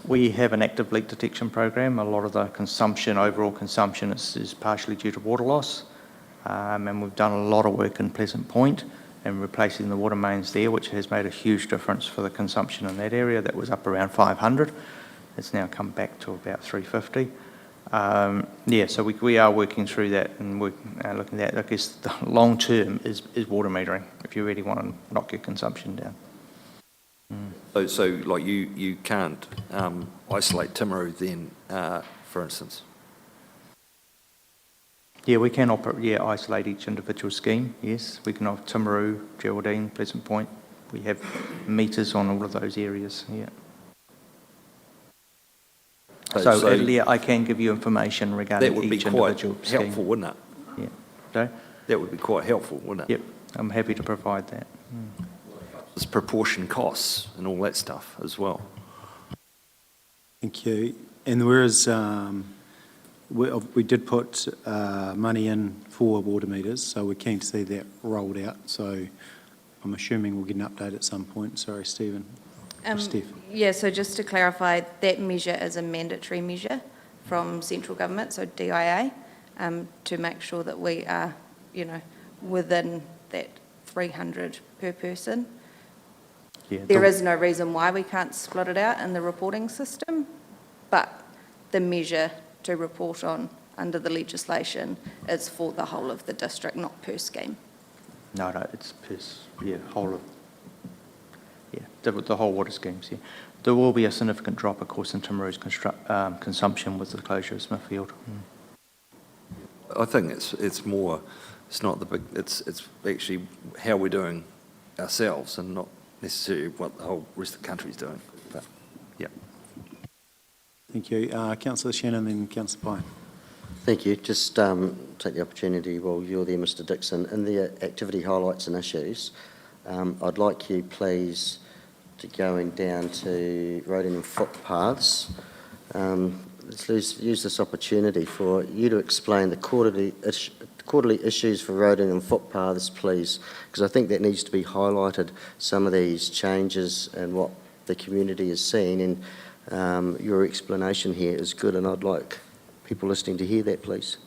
We have an active leak detection program. A lot of the consumption, overall consumption, is partially due to water loss. And we've done a lot of work in Pleasant Point and replacing the water mains there, which has made a huge difference for the consumption in that area. That was up around 500. It's now come back to about 350. Yeah, so we are working through that and looking at that. I guess the long term is water metering, if you really want to knock your consumption down. So like you can't isolate Timaru then, for instance? Yeah, we can isolate each individual scheme, yes. We can have Timaru, Geraldine, Pleasant Point. We have meters on all of those areas, yeah. So yeah, I can give you information regarding each individual scheme. That would be quite helpful, wouldn't it? Yeah. Sorry? That would be quite helpful, wouldn't it? Yep, I'm happy to provide that. There's proportion costs and all that stuff as well. Thank you. And whereas we did put money in for water meters, so we're keen to see that rolled out. So I'm assuming we'll get an update at some point. Sorry, Stephen. Steph. Yeah, so just to clarify, that measure is a mandatory measure from central government, so DIA, to make sure that we are, within that 300 per person. Yeah, there is no reason why we can't split it out in the reporting system, but the measure to report on under the legislation is for the whole of the district, not per scheme. No, it's per, whole of, the whole water schemes, yeah. There will be a significant drop, of course, in Timaru's consumption with the closure of Smithfield. I think it's more, it's not the big, it's actually how we're doing ourselves and not necessarily what the whole rest of the country's doing. But, yeah. Thank you. Councillor Shannon, then Councillor Pye. Thank you. Just take the opportunity while you're there, Mr Dixon, in the activity highlights and issues, I'd like you, please, to going down to roading and footpaths. Let's use this opportunity for you to explain the quarterly issues for roading and footpaths, please, because I think that needs to be highlighted, some of these changes and what the community is seeing, and your explanation here is good, and I'd like people listening to hear that, please.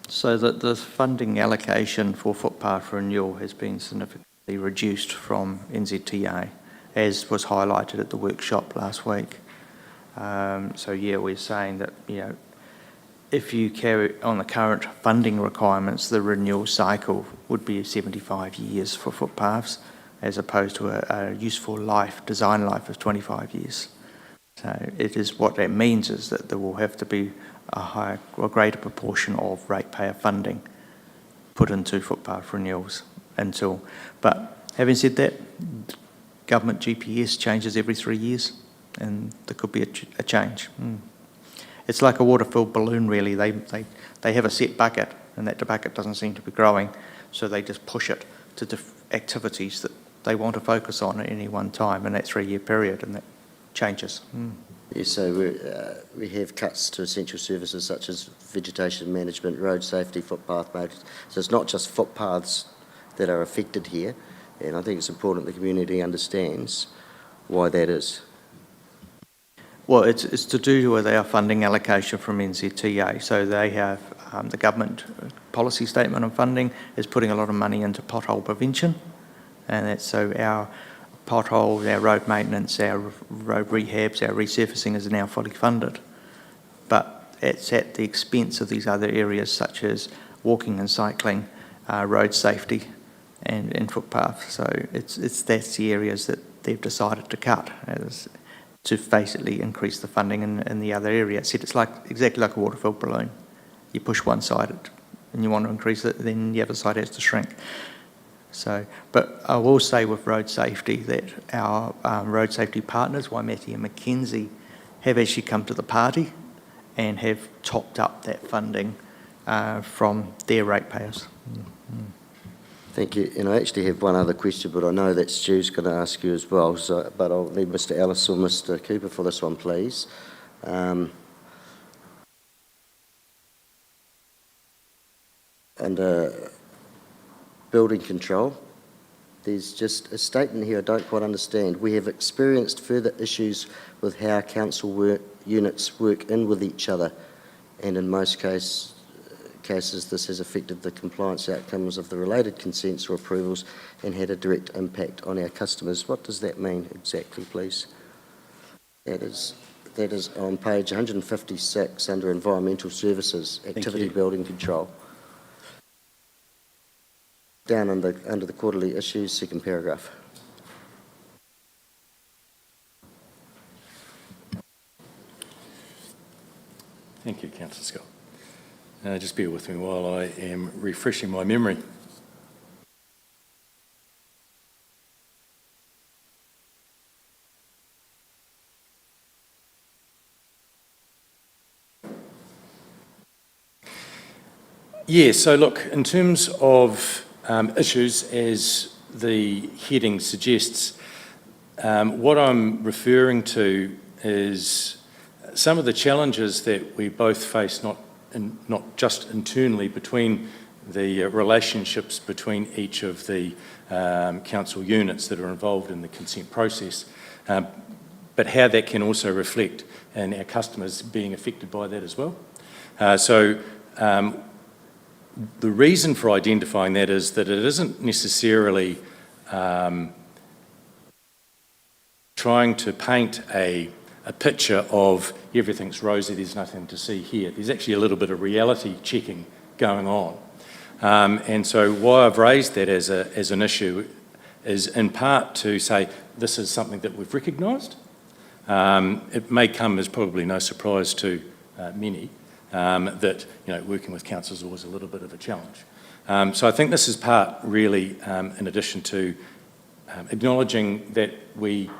So that the funding allocation for footpath renewal has been significantly reduced from NZTA, as was highlighted at the workshop last week. So yeah, we're saying that, if you carry on the current funding requirements, the renewal cycle would be 75 years for footpaths, as opposed to a useful design life of 25 years. So it is, what that means is that there will have to be a greater proportion of ratepayer funding put into footpath renewals but having said that, government GPS changes every 3 years, and there could be a change. It's like a water-filled balloon, really. They have a set bucket, and that bucket doesn't seem to be growing, so they just push it to activities that they want to focus on at any one time in that 3-year period, and that changes. Yeah, so we have cuts to essential services such as vegetation management, road safety, footpath maintenance. So it's not just footpaths that are affected here, and I think it's important the community understands why that is. Well, it's to do with our funding allocation from NZTA. So they have, the government policy statement on funding is putting a lot of money into pothole prevention, and that's so our potholes, our road maintenance, our road rehabs, our resurfacing is now fully funded. But it's at the expense of these other areas such as walking and cycling, road safety and footpaths. So that's the areas that they've decided to cut to basically increase the funding in the other areas. It's exactly like a water-filled balloon. You push one side and you want to increase it, then the other side has to shrink. So, but I will say with road safety that our road safety partners, Waimate and Mackenzie, have actually come to the party and have topped up that funding from their ratepayers. Thank you. And I actually have one other question, but I know that Stu's going to ask you as well. So, but I'll need Mr. Ellis or Mr. Cooper for this one, please. Under building control, there's just a statement here I don't quite understand. We have experienced further issues with how council units work in with each other, and in most cases this has affected the compliance outcomes of the related consents or approvals and had a direct impact on our customers. What does that mean exactly, please? That is on page 156 under environmental services, activity building control. Down under the quarterly issues, second paragraph. Thank you, Councillor Scott. Just bear with me while I am refreshing my memory. Yeah, so look, in terms of issues, as the heading suggests, what I'm referring to is some of the challenges that we both face, not just internally between the relationships between each of the council units that are involved in the consent process, but how that can also reflect in our customers being affected by that as well. The reason for identifying that is that it isn't necessarily trying to paint a picture of everything's rosy, there's nothing to see here. There's actually a little bit of reality checking going on. And so why I've raised that as an issue is in part to say this is something that we've recognised. It may come as probably no surprise to many that working with council is always a little bit of a challenge. So I think this is part really in addition to acknowledging that we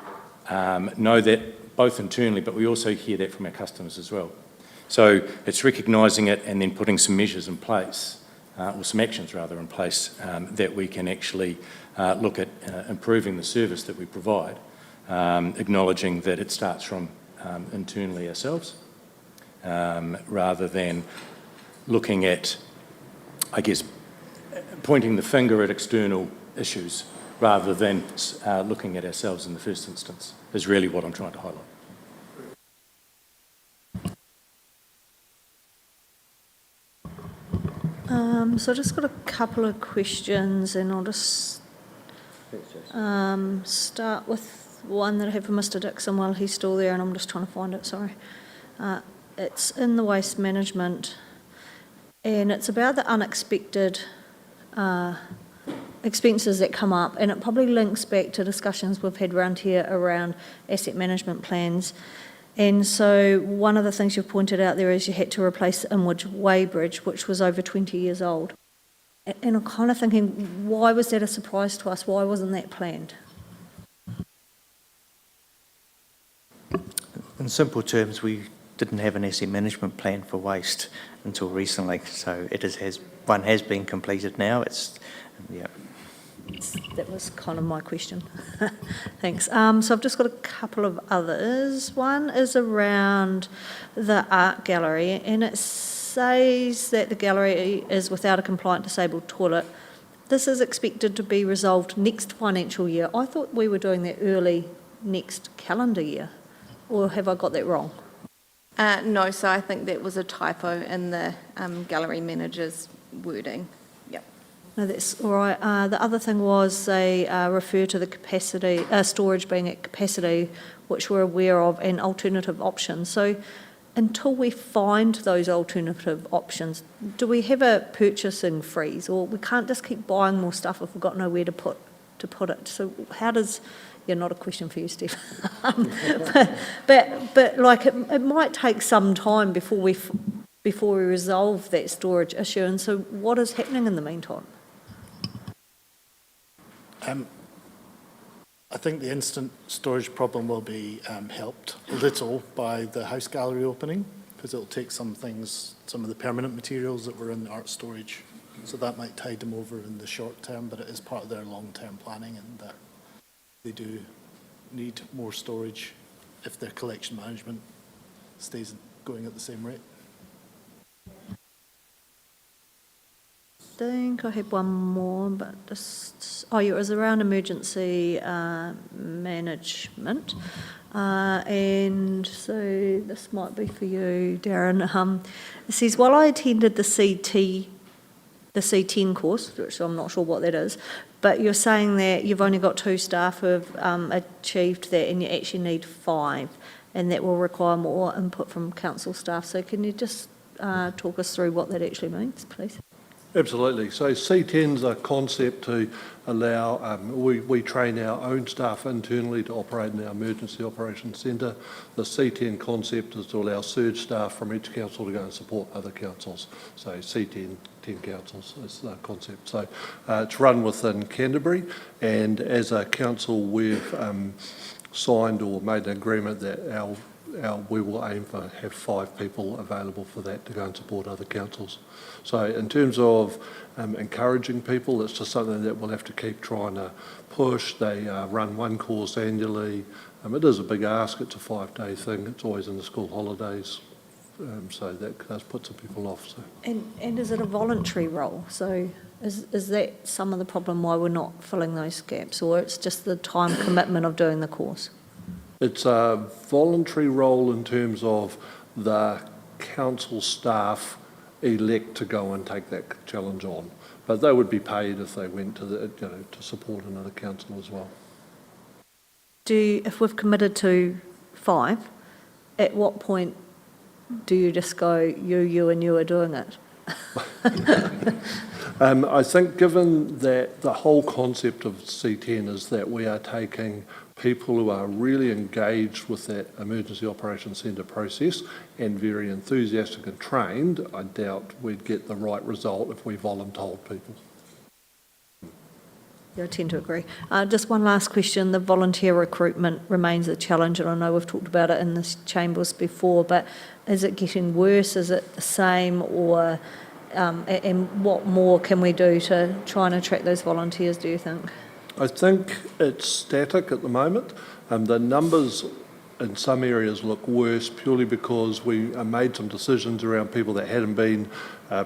know that both internally, but we also hear that from our customers as well. So it's recognising it and then putting some measures in place, or some actions rather in place, that we can actually look at improving the service that we provide, acknowledging that it starts from internally ourselves, rather than looking at, I guess, pointing the finger at external issues rather than looking at ourselves in the first instance, is really what I'm trying to highlight. So I just got a couple of questions, and I'll just start with one that I have for Mr. Dixon while he's still there, and I'm just trying to find it, sorry. It's in the waste management, and it's about the unexpected expenses that come up, and it probably links back to discussions we've had around here around asset management plans. And so one of the things you've pointed out there is you had to replace the Inwood Way Bridge, which was over 20 years old. And I'm kind of thinking, why was that a surprise to us? Why wasn't that planned? In simple terms, we didn't have an asset management plan for waste until recently, so one has been completed now. That was kind of my question. Thanks. So I've just got a couple of others. One is around the art gallery, and it says that the gallery is without a compliant disabled toilet. This is expected to be resolved next financial year. I thought we were doing that early next calendar year, or have I got that wrong? No, so I think that was a typo in the gallery manager's wording. Yep. No, that's all right. The other thing was they refer to the capacity, storage being at capacity, which we're aware of, and alternative options. So until we find those alternative options, do we have a purchasing freeze, or we can't just keep buying more stuff if we've got nowhere to put it? So how does... Yeah, not a question for you, Steve. but like it might take some time before we resolve that storage issue. And so, what is happening in the meantime? I think the instant storage problem will be helped a little by the house gallery opening. because it'll take some things, some of the permanent materials that were in art storage. So that might tide them over in the short term, but it is part of their long-term planning, and they do need more storage if their collection management stays going at the same rate. I think I had one more, but just, oh yeah, it was around emergency management. And so this might be for you, Darren. It says, while I attended the C10 course, which I'm not sure what that is, but you're saying that you've only got 2 staff who have achieved that, and you actually need 5, and that will require more input from council staff. So can you just talk us through what that actually means, please? Absolutely. So C10's a concept to allow, we train our own staff internally to operate in our emergency operations centre. The C10 concept is to allow surge staff from each council to go and support other councils. So C10, 10 councils is the concept. So it's run within Canterbury, and as a council we've signed or made an agreement that we will aim for have 5 people available for that to go and support other councils. So in terms of encouraging people, it's just something that we'll have to keep trying to push. They run 1 course annually. It is a big ask. It's a 5-day thing. It's always in the school holidays. So that does put some people off. So. And is it a voluntary role? So is that some of the problem why we're not filling those gaps, or it's just the time commitment of doing the course? It's a voluntary role in terms of the council staff elect to go and take that challenge on, but they would be paid if they went to to support another council as well. If we've committed to 5, at what point do you just go, you and you are doing it? I think given that the whole concept of C10 is that we are taking people who are really engaged with that emergency operations centre process and very enthusiastic and trained, I doubt we'd get the right result if we voluntold people. Yeah, I tend to agree. Just one last question. The volunteer recruitment remains a challenge, and I know we've talked about it in this chambers before, but is it getting worse? Is it the same? Or and what more can we do to try and attract those volunteers, do you think? I think it's static at the moment. The numbers in some areas look worse purely because we made some decisions around people that hadn't been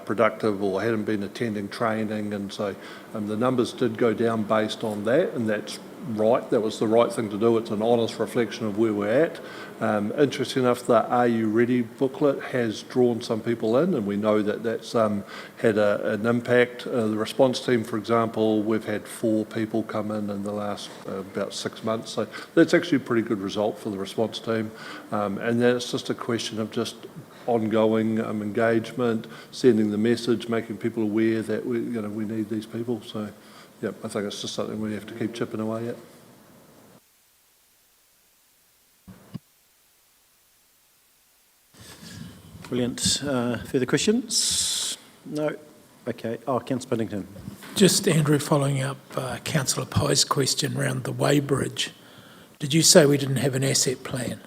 productive or hadn't been attending training, and so the numbers did go down based on that, and that's right. That was the right thing to do. It's an honest reflection of where we're at. Interesting enough, the Are You Ready booklet has drawn some people in, and we know that that's had an impact. The response team, for example, we've had 4 people come in the last about 6 months, so that's actually a pretty good result for the response team. And then it's just a question of just ongoing engagement, sending the message, making people aware that we need these people. So, yeah, I think it's just something we have to keep chipping away at. Brilliant. Further questions? No? Okay. Oh, Councillor Piddington. Just, Andrew, following up Councillor Pye's question around the weighbridge. Did you say we didn't have an asset plan?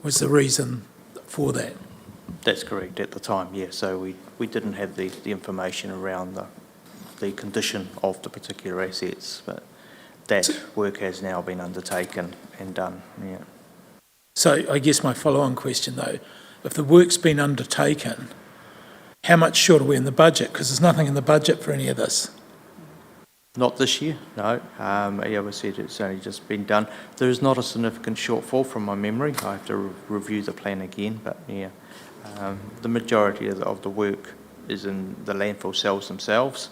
Was the reason for that? That's correct at the time, yeah. So we didn't have the information around the condition of the particular assets, but that work has now been undertaken and done, yeah. So I guess my follow-on question though, if the work's been undertaken, how much short are we in the budget? Because there's nothing in the budget for any of this. Not this year, no. Yeah, we said it's only just been done. There is not a significant shortfall from my memory. I have to review the plan again, but yeah. The majority of the work is in the landfill cells themselves.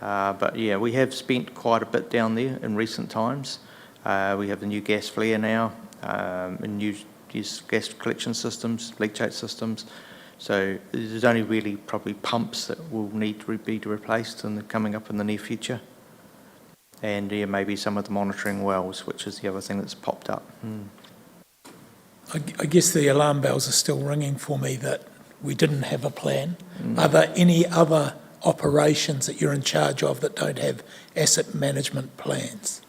But yeah, we have spent quite a bit down there in recent times. We have the new gas flare now, and new gas collection systems, leachate systems. So there's only really probably pumps that will need to be replaced coming up in the near future. And yeah, maybe some of the monitoring wells, which is the other thing that's popped up. I guess the alarm bells are still ringing for me that we didn't have a plan. Are there any other operations that you're in charge of that don't have asset management plans?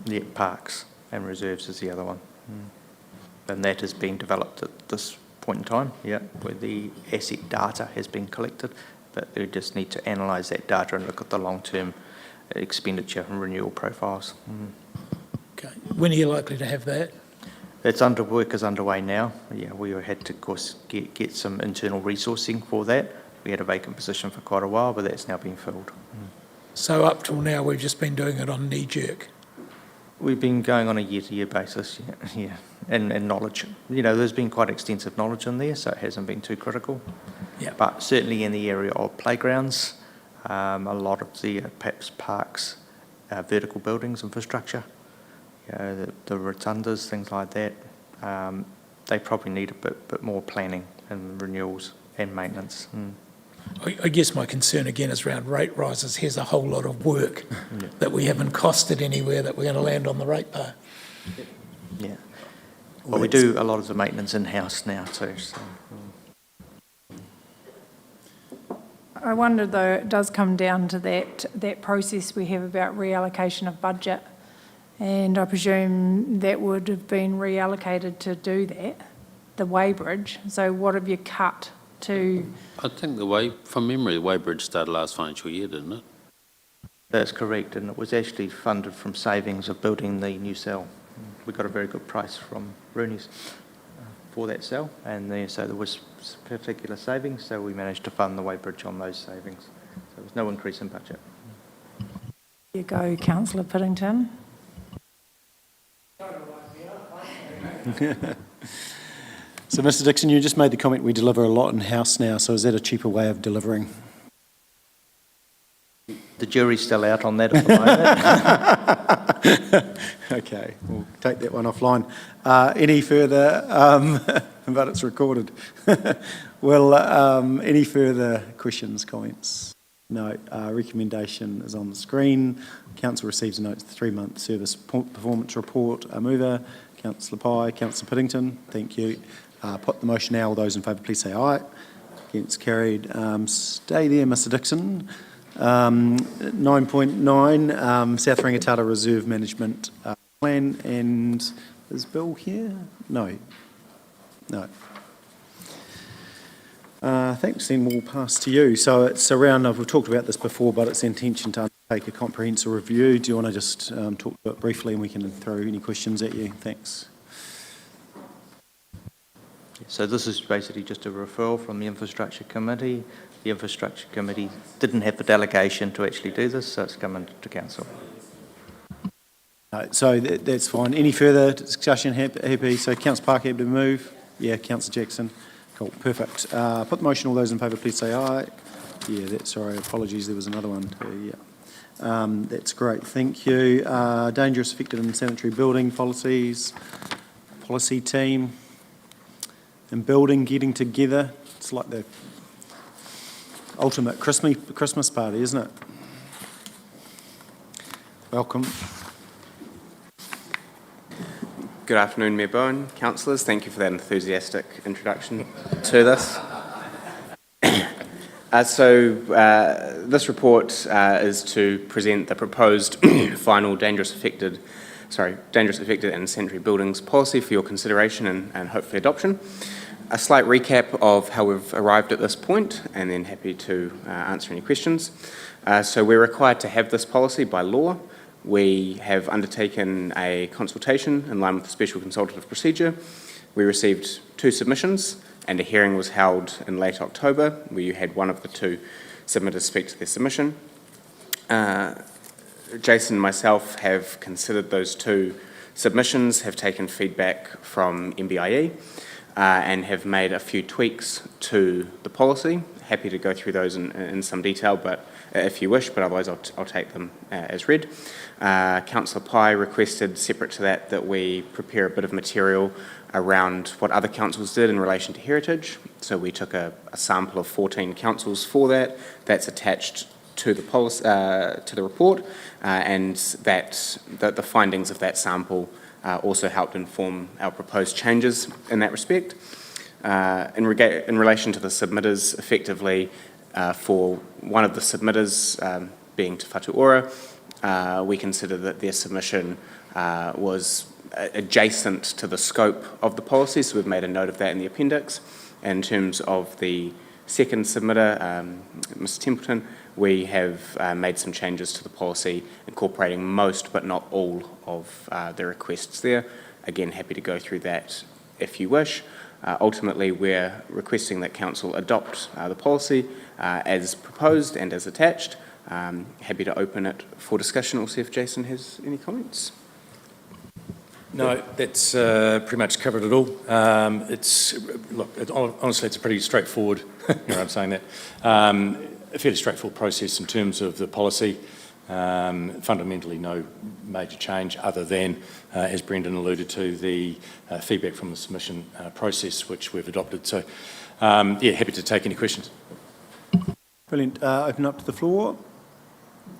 Yeah, parks and reserves is the other one. And that is being developed at this point in time, yeah, where the asset data has been collected, but we just need to analyse that data and look at the long-term expenditure and renewal profiles. Okay. When are you likely to have that? Work is underway now. Yeah, we had to, of course, get some internal resourcing for that. We had a vacant position for quite a while, but that's now been filled. So up till now, we've just been doing it on knee-jerk. We've been going on a year-to-year basis, yeah. And knowledge. You know, there's been quite extensive knowledge in there, so it hasn't been too critical. Yeah. But certainly in the area of playgrounds, a lot of the perhaps parks, vertical buildings, infrastructure, you know, the rotundas, things like that, they probably need a bit more planning and renewals and maintenance. I guess my concern again is around rate rises. Here's a whole lot of work that we haven't costed anywhere that we're going to land on the rate bar. Yeah. Well, we do a lot of the maintenance in-house now too. So. I wonder though, it does come down to that process we have about reallocation of budget. And I presume that would have been reallocated to do that, the weighbridge. So what have you cut to? I think from memory, the weighbridge started last financial year, didn't it? That's correct, and it was actually funded from savings of building the new cell. We got a very good price from Rooney's for that cell, and so there was particular savings, so we managed to fund the weighbridge on those savings. So there was no increase in budget. You go, Councillor Piddington. So, Mr Dixon, you just made the comment we deliver a lot in-house now, so is that a cheaper way of delivering? The jury's still out on that at the moment. Okay, we'll take that one offline. Any further, but it's recorded. Well, any further questions, comments? No, recommendation is on the screen. Council receives a note of the 3-month service performance report. Mover, Councillor Pye, Councillor Piddington, thank you. Put the motion now. All those in favour, please say aye. Against, carried. Stay there, Mr Dixon. 9.9, South Rangitata Reserve Management Plan, and is Bill here? No. Thanks, then we'll pass to you. So it's around, we've talked about this before, but it's the intention to undertake a comprehensive review. Do you want to just talk about it briefly and we can throw any questions at you? Thanks. So this is basically just a referral from the Infrastructure Committee. The Infrastructure Committee didn't have the delegation to actually do this, so it's come into Council. So that's fine. Any further discussion? Happy? So Councillor Parker, happy to move? Yeah, Councillor Jackson. Cool, perfect. Put the motion. All those in favour, please say aye. Yeah, that's sorry. Apologies, there was another one too. Yeah, that's great. Thank you. Dangerous, affected and sanitary building policy team and building getting together. It's like the ultimate Christmas party, isn't it? Welcome. Good afternoon, Mayor Bowen, councillors. Thank you for that enthusiastic introduction to this. This report is to present the proposed final dangerous affected and sanitary buildings policy for your consideration and hopefully adoption. A slight recap of how we've arrived at this point, and then happy to answer any questions. So we're required to have this policy by law. We have undertaken a consultation in line with the special consultative procedure. We received 2 submissions, and a hearing was held in late October, where you had one of the 2 submitters speak to their submission. Jason and myself have considered those 2 submissions, have taken feedback from MBIE, and have made a few tweaks to the policy. Happy to go through those in some detail, but if you wish, but otherwise I'll take them as read. Councillor Pye requested, separate to that we prepare a bit of material around what other councils did in relation to heritage. So we took a sample of 14 councils for that. That's attached to the policy, to the report, and that the findings of that sample also helped inform our proposed changes in that respect. In relation to the submitters, effectively, for one of the submitters, being Te Whatu Ora, we consider that their submission was adjacent to the scope of the policy, so we've made a note of that in the appendix. In terms of the second submitter, Mr Templeton, we have made some changes to the policy, incorporating most but not all of the requests there. Again, happy to go through that if you wish. Ultimately, we're requesting that Council adopt the policy as proposed and as attached. Happy to open it for discussion or see if Jason has any comments. No, that's pretty much covered it all. Honestly, it's a pretty straightforward, here I'm saying that, a fairly straightforward process in terms of the policy. Fundamentally, no major change other than, as Brendan alluded to, the feedback from the submission process, which we've adopted. So, yeah, happy to take any questions. Brilliant. Open up to the floor.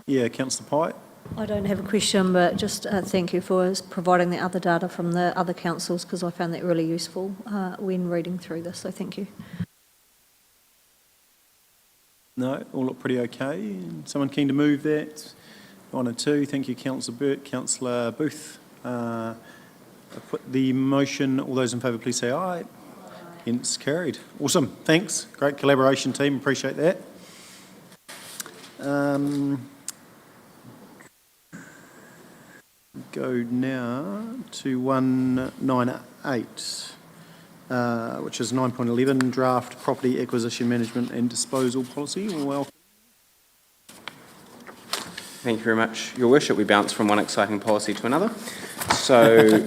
Yeah, Councillor Pye. I don't have a question, but just thank you for providing the other data from the other councils, because I found that really useful when reading through this, so thank you. No, all look pretty okay. Someone keen to move that? 1 and 2. Thank you, Councillor Burt. Councillor Booth. I put the motion. All those in favour, please say aye. Hence carried. Awesome. Thanks. Great collaboration, team. Appreciate that. Go now to 198, which is 9.11, draft property acquisition management and disposal policy. Welcome. Thank you very much, Your Worship. We bounce from one exciting policy to another. So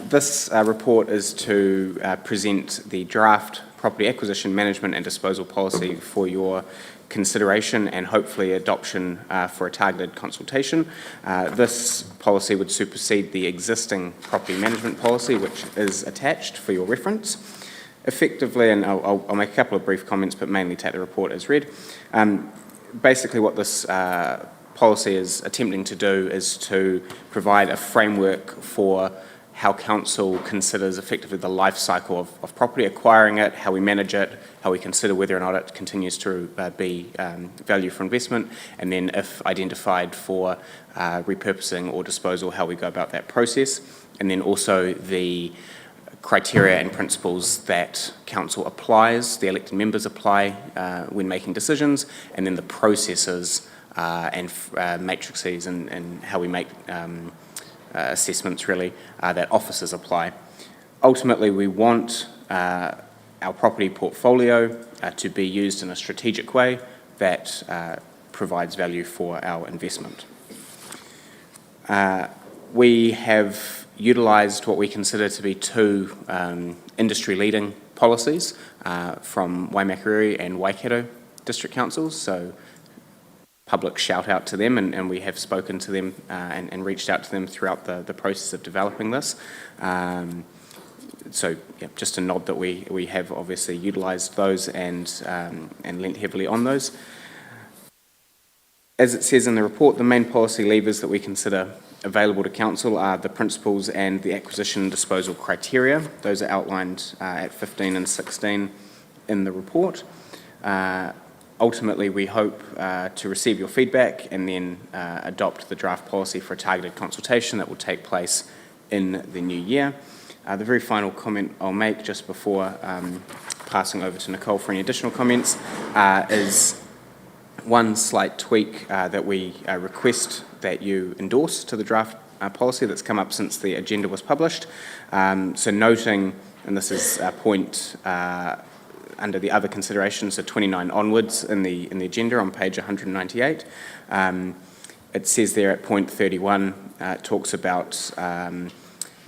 this report is to present the draft property acquisition management and disposal policy for your consideration and hopefully adoption for a targeted consultation. This policy would supersede the existing property management policy, which is attached for your reference. Effectively, and I'll make a couple of brief comments, but mainly take the report as read. Basically, what this policy is attempting to do is to provide a framework for how council considers effectively the life cycle of property, acquiring it, how we manage it, how we consider whether or not it continues to be value for investment, and then if identified for repurposing or disposal, how we go about that process, and then also the criteria and principles that council applies, the elected members apply when making decisions, and then the processes and matrices and how we make assessments really that officers apply. Ultimately, we want our property portfolio to be used in a strategic way that provides value for our investment. We have utilised what we consider to be two industry-leading policies from Waimakariri and Waikato District Councils, so public shout out to them, and we have spoken to them and reached out to them throughout the process of developing this. So yeah, just a nod that we have obviously utilised those and lent heavily on those. As it says in the report, the main policy levers that we consider available to council are the principles and the acquisition and disposal criteria. Those are outlined at 15 and 16 in the report. Ultimately, we hope to receive your feedback and then adopt the draft policy for a targeted consultation that will take place in the new year. The very final comment I'll make just before passing over to Nicole for any additional comments is one slight tweak that we request that you endorse to the draft policy that's come up since the agenda was published. So noting, and this is a point under the other considerations, so 29 onwards in the agenda on page 198. It says there at point 31, it talks about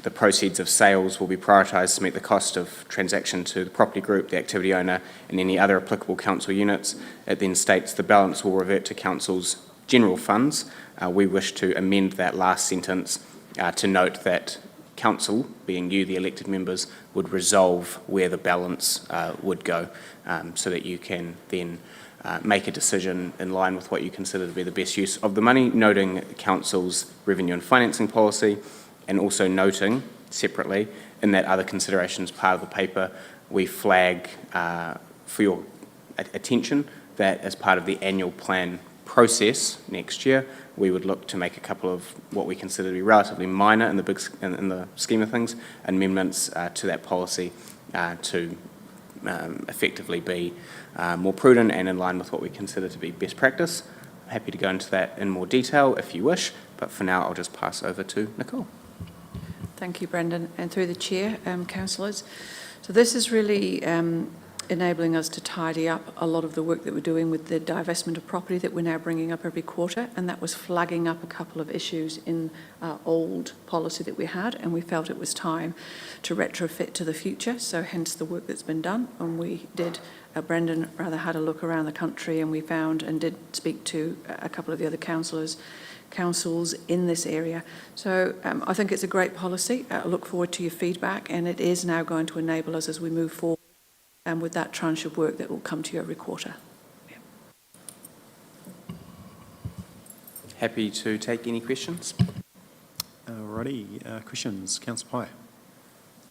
the proceeds of sales will be prioritised to meet the cost of transaction to the property group, the activity owner, and any other applicable council units. It then states the balance will revert to council's general funds. We wish to amend that last sentence to note that council, being you, the elected members, would resolve where the balance would go so that you can then make a decision in line with what you consider to be the best use of the money, noting council's revenue and financing policy, and also noting separately in that other considerations part of the paper, we flag for your attention that as part of the annual plan process next year, we would look to make a couple of what we consider to be relatively minor in the scheme of things, amendments to that policy to effectively be more prudent and in line with what we consider to be best practice. I'm happy to go into that in more detail if you wish, but for now I'll just pass over to Nicole. Thank you, Brendan, and through the chair, councillors. So this is really enabling us to tidy up a lot of the work that we're doing with the divestment of property that we're now bringing up every quarter, and that was flagging up a couple of issues in our old policy that we had, and we felt it was time to retrofit to the future, so hence the work that's been done. And we did, Brendan rather had a look around the country, and we found and did speak to a couple of the other councils in this area. So I think it's a great policy. I look forward to your feedback, and it is now going to enable us as we move forward with that tranche of work that will come to you every quarter. Yeah. Happy to take any questions. Alrighty, questions, Councillor Pye.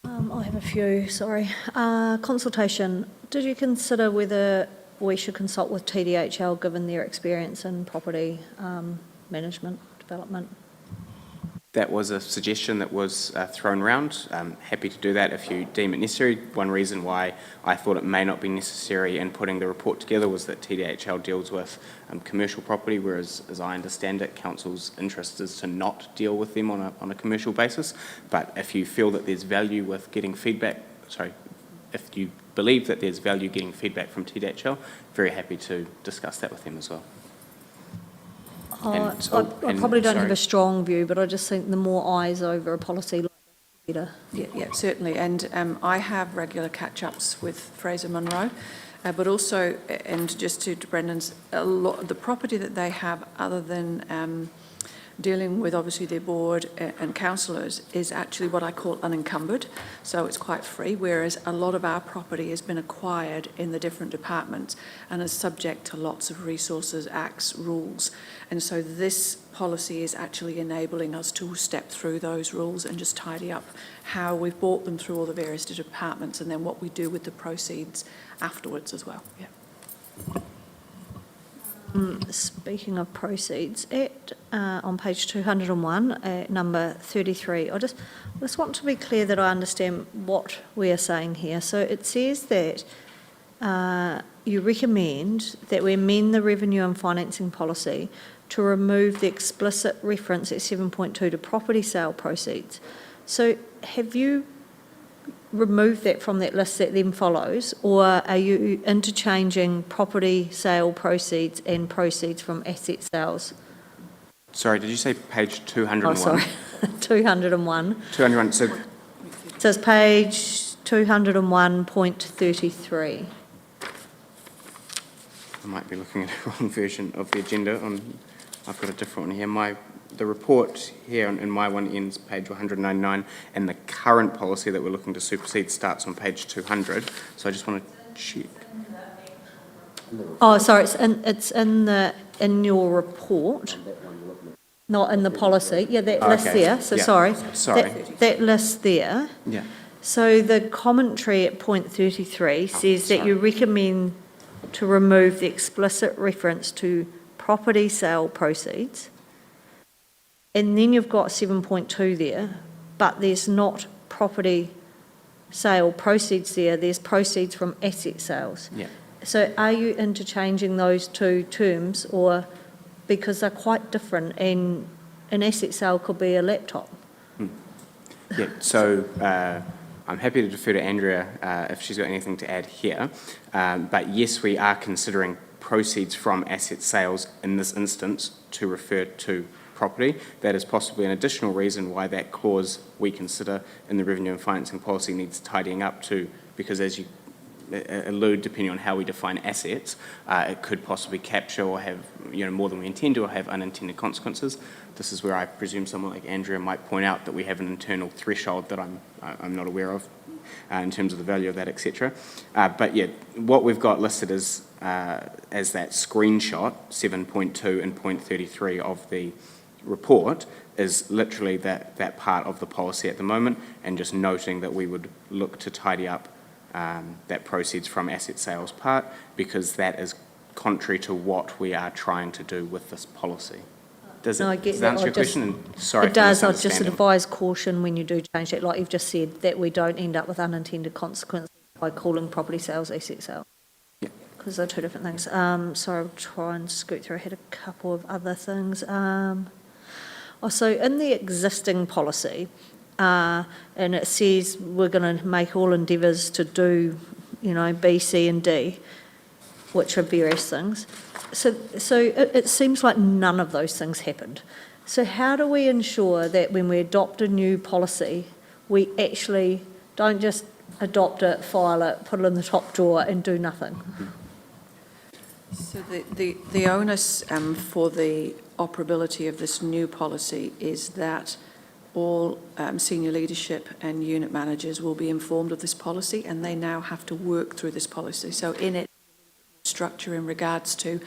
I have a few, sorry. Consultation. Did you consider whether we should consult with TDHL given their experience in property management, development? That was a suggestion that was thrown around. Happy to do that if you deem it necessary. One reason why I thought it may not be necessary in putting the report together was that TDHL deals with commercial property, whereas, as I understand it, Council's interest is to not deal with them on a commercial basis. But if you feel that there's value with getting feedback, if you believe that there's value getting feedback from TDHL, very happy to discuss that with them as well. I probably don't have a strong view, but I just think the more eyes over a policy like that, the better. Yeah, certainly. And I have regular catch-ups with Fraser Munro, but also, and just to Brendan's, the property that they have, other than dealing with obviously their board and councillors, is actually what I call unencumbered. So it's quite free, whereas a lot of our property has been acquired in the different departments and is subject to lots of resources, acts, rules. And so this policy is actually enabling us to step through those rules and just tidy up how we've brought them through all the various departments and then what we do with the proceeds afterwards as well. Yeah. Speaking of proceeds, on page 201, at number 33, I just want to be clear that I understand what we are saying here. So it says that you recommend that we amend the revenue and financing policy to remove the explicit reference at 7.2 to property sale proceeds. So have you removed that from that list that then follows, or are you interchanging property sale proceeds and proceeds from asset sales? Sorry, did you say page 201? Oh, sorry, 201. 201, so... It says page 201.33. I might be looking at the wrong version of the agenda. I've got a different one here. The report here in my one ends page 199, and the current policy that we're looking to supersede starts on page 200. So I just want to check. Oh, sorry, it's in your report, not in the policy. Yeah, that list there. So yeah. sorry. That list there. Yeah. So the commentary at point 33 says that you recommend to remove the explicit reference to property sale proceeds. And then you've got 7.2 there, but there's not property sale proceeds there. There's proceeds from asset sales. Yeah. So are you interchanging those two terms, or because they're quite different, and an asset sale could be a laptop? Yeah, so I'm happy to defer to Andrea if she's got anything to add here. But yes, we are considering proceeds from asset sales in this instance to refer to property. That is possibly an additional reason why that clause we consider in the revenue and financing policy needs tidying up to, because as you allude, depending on how we define assets, it could possibly capture or have more than we intend to, or have unintended consequences. This is where I presume someone like Andrea might point out that we have an internal threshold that I'm not aware of in terms of the value of that, etc. But yeah, what we've got listed as that screenshot, 7.2 and point 33 of the report, is literally that part of the policy at the moment, and just noting that we would look to tidy up that proceeds from asset sales part, because that is contrary to what we are trying to do with this policy. Does No, I it get does that. that answer I your just- question? And sorry It for the does, I just misunderstanding. advise caution when you do change that, like you've just said, that we don't end up with unintended consequences by calling property sales asset sale. Yeah. Because they're two different things. So I'll try and scoot through. I had a couple of other things. So in the existing policy, and it says we're going to make all endeavours to do, B, C and D, which are various things. So it seems like none of those things happened. So how do we ensure that when we adopt a new policy, we actually don't just adopt it, file it, put it in the top drawer and do nothing? So the onus for the operability of this new policy is that all senior leadership and unit managers will be informed of this policy, and they now have to work through this policy. So in it, structure in regards to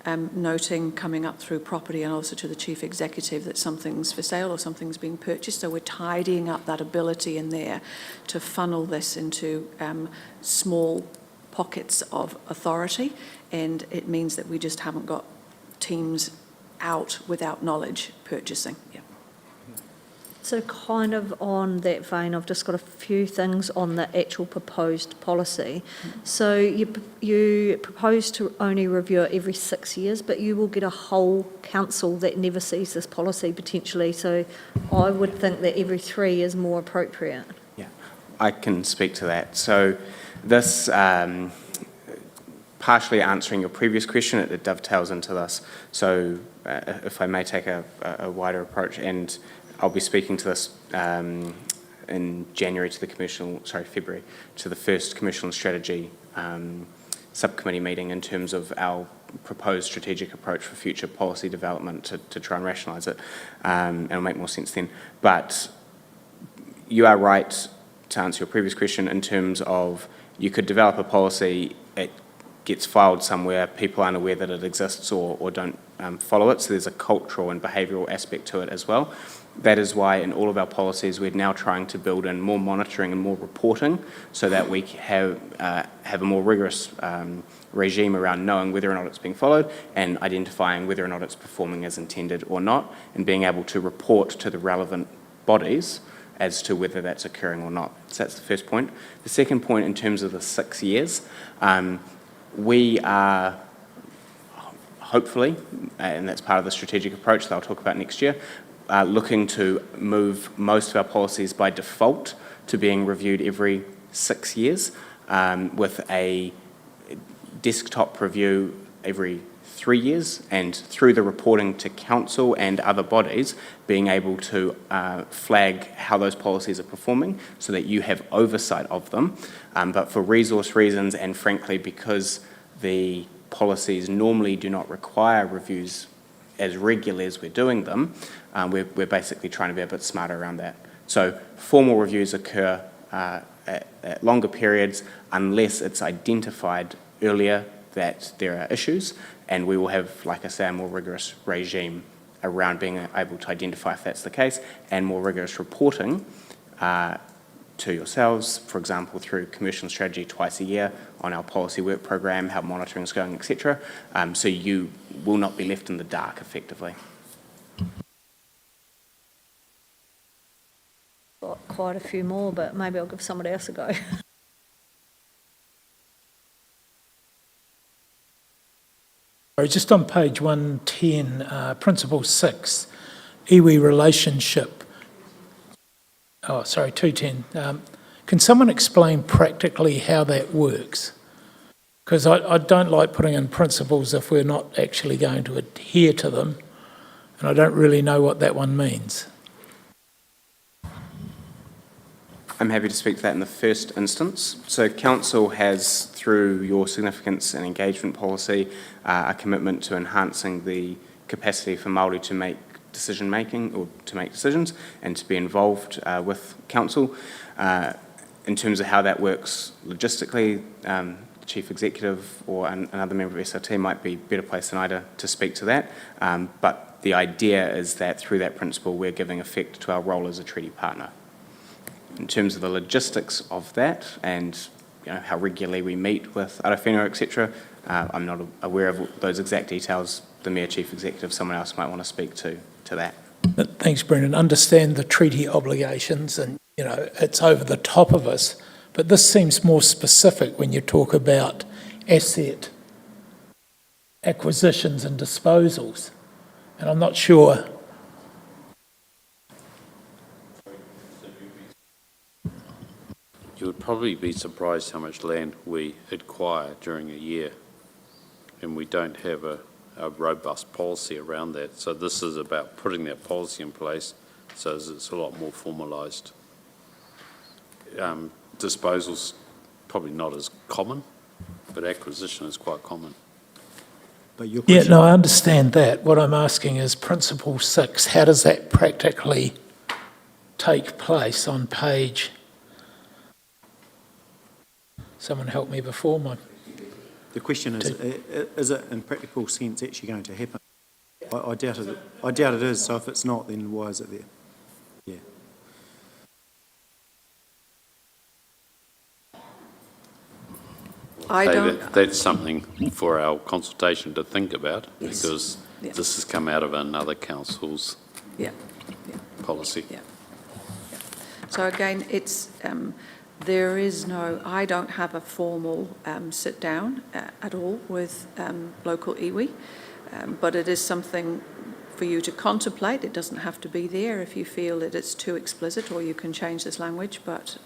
noting coming up through property and also to the chief executive that something's for sale or something's being purchased. So we're tidying up that ability in there to funnel this into small pockets of authority, and it means that we just haven't got teams out without knowledge purchasing. Yeah. So kind of on that vein, I've just got a few things on the actual proposed policy. So you propose to only review it every 6 years, but you will get a whole council that never sees this policy potentially. So I would think that every 3 is more appropriate. Yeah, I can speak to that. So this, partially answering your previous question, it dovetails into this. So if I may take a wider approach, and I'll be speaking to this in January to the February, to the first Commercial and Strategy subcommittee meeting in terms of our proposed strategic approach for future policy development to try and rationalise it, and it'll make more sense then. But you are right to answer your previous question in terms of you could develop a policy, it gets filed somewhere, people aren't aware that it exists or don't follow it, so there's a cultural and behavioural aspect to it as well. That is why in all of our policies we're now trying to build in more monitoring and more reporting so that we have a more rigorous regime around knowing whether or not it's being followed and identifying whether or not it's performing as intended or not, and being able to report to the relevant bodies as to whether that's occurring or not. So that's the first point. The second point, in terms of the 6 years, we are hopefully, and that's part of the strategic approach that I'll talk about next year, looking to move most of our policies by default to being reviewed every 6 years, with a desktop review every 3 years, and through the reporting to council and other bodies, being able to flag how those policies are performing so that you have oversight of them. But for resource reasons, and frankly because the policies normally do not require reviews as regularly as we're doing them, we're basically trying to be a bit smarter around that. So formal reviews occur at longer periods unless it's identified earlier that there are issues, and we will have, like I say, a more rigorous regime around being able to identify if that's the case, and more rigorous reporting to yourselves, for example, through Commercial and Strategy twice a year on our policy work program, how monitoring is going, etc. So you will not be left in the dark, effectively. Got quite a few more, but maybe I'll give somebody else a go. Just on page 110, Principle 6, iwi relationship. 210. Can someone explain practically how that works? Because I don't like putting in principles if we're not actually going to adhere to them, and I don't really know what that one means. I'm happy to speak to that in the first instance. So Council has, through your significance and engagement policy, a commitment to enhancing the capacity for Māori to make decision-making or to make decisions and to be involved with Council. In terms of how that works logistically, the Chief Executive or another member of SRT might be better placed than I to speak to that. But the idea is that through that principle we're giving effect to our role as a treaty partner. In terms of the logistics of that and how regularly we meet with Arowhenua, etc. I'm not aware of those exact details. The Mayor Chief Executive, someone else might want to speak to that. Thanks, Brendan. Understand the treaty obligations and, it's over the top of us, but this seems more specific when you talk about asset acquisitions and disposals. And I'm not sure. You would probably be surprised how much land we acquire during a year, and we don't have a robust policy around that. So this is about putting that policy in place so it's a lot more formalised. Disposal's probably not as common, but acquisition is quite common. But your Yeah, question, no, I understand that. What I'm asking is Principle 6, how does that practically take place on page? Someone help me before my... the question is it in practical sense actually going to happen? I doubt it. I doubt it is. So if it's not, then why is it there? Yeah. That's something for our consultation to think about, Yes. because Yeah. this has come out of another council's Yeah. policy. Yeah. So again, it's, there is no, I don't have a formal sit down at all with local iwi, but it is something for you to contemplate. It doesn't have to be there if you feel that it's too explicit, or you can change this language, but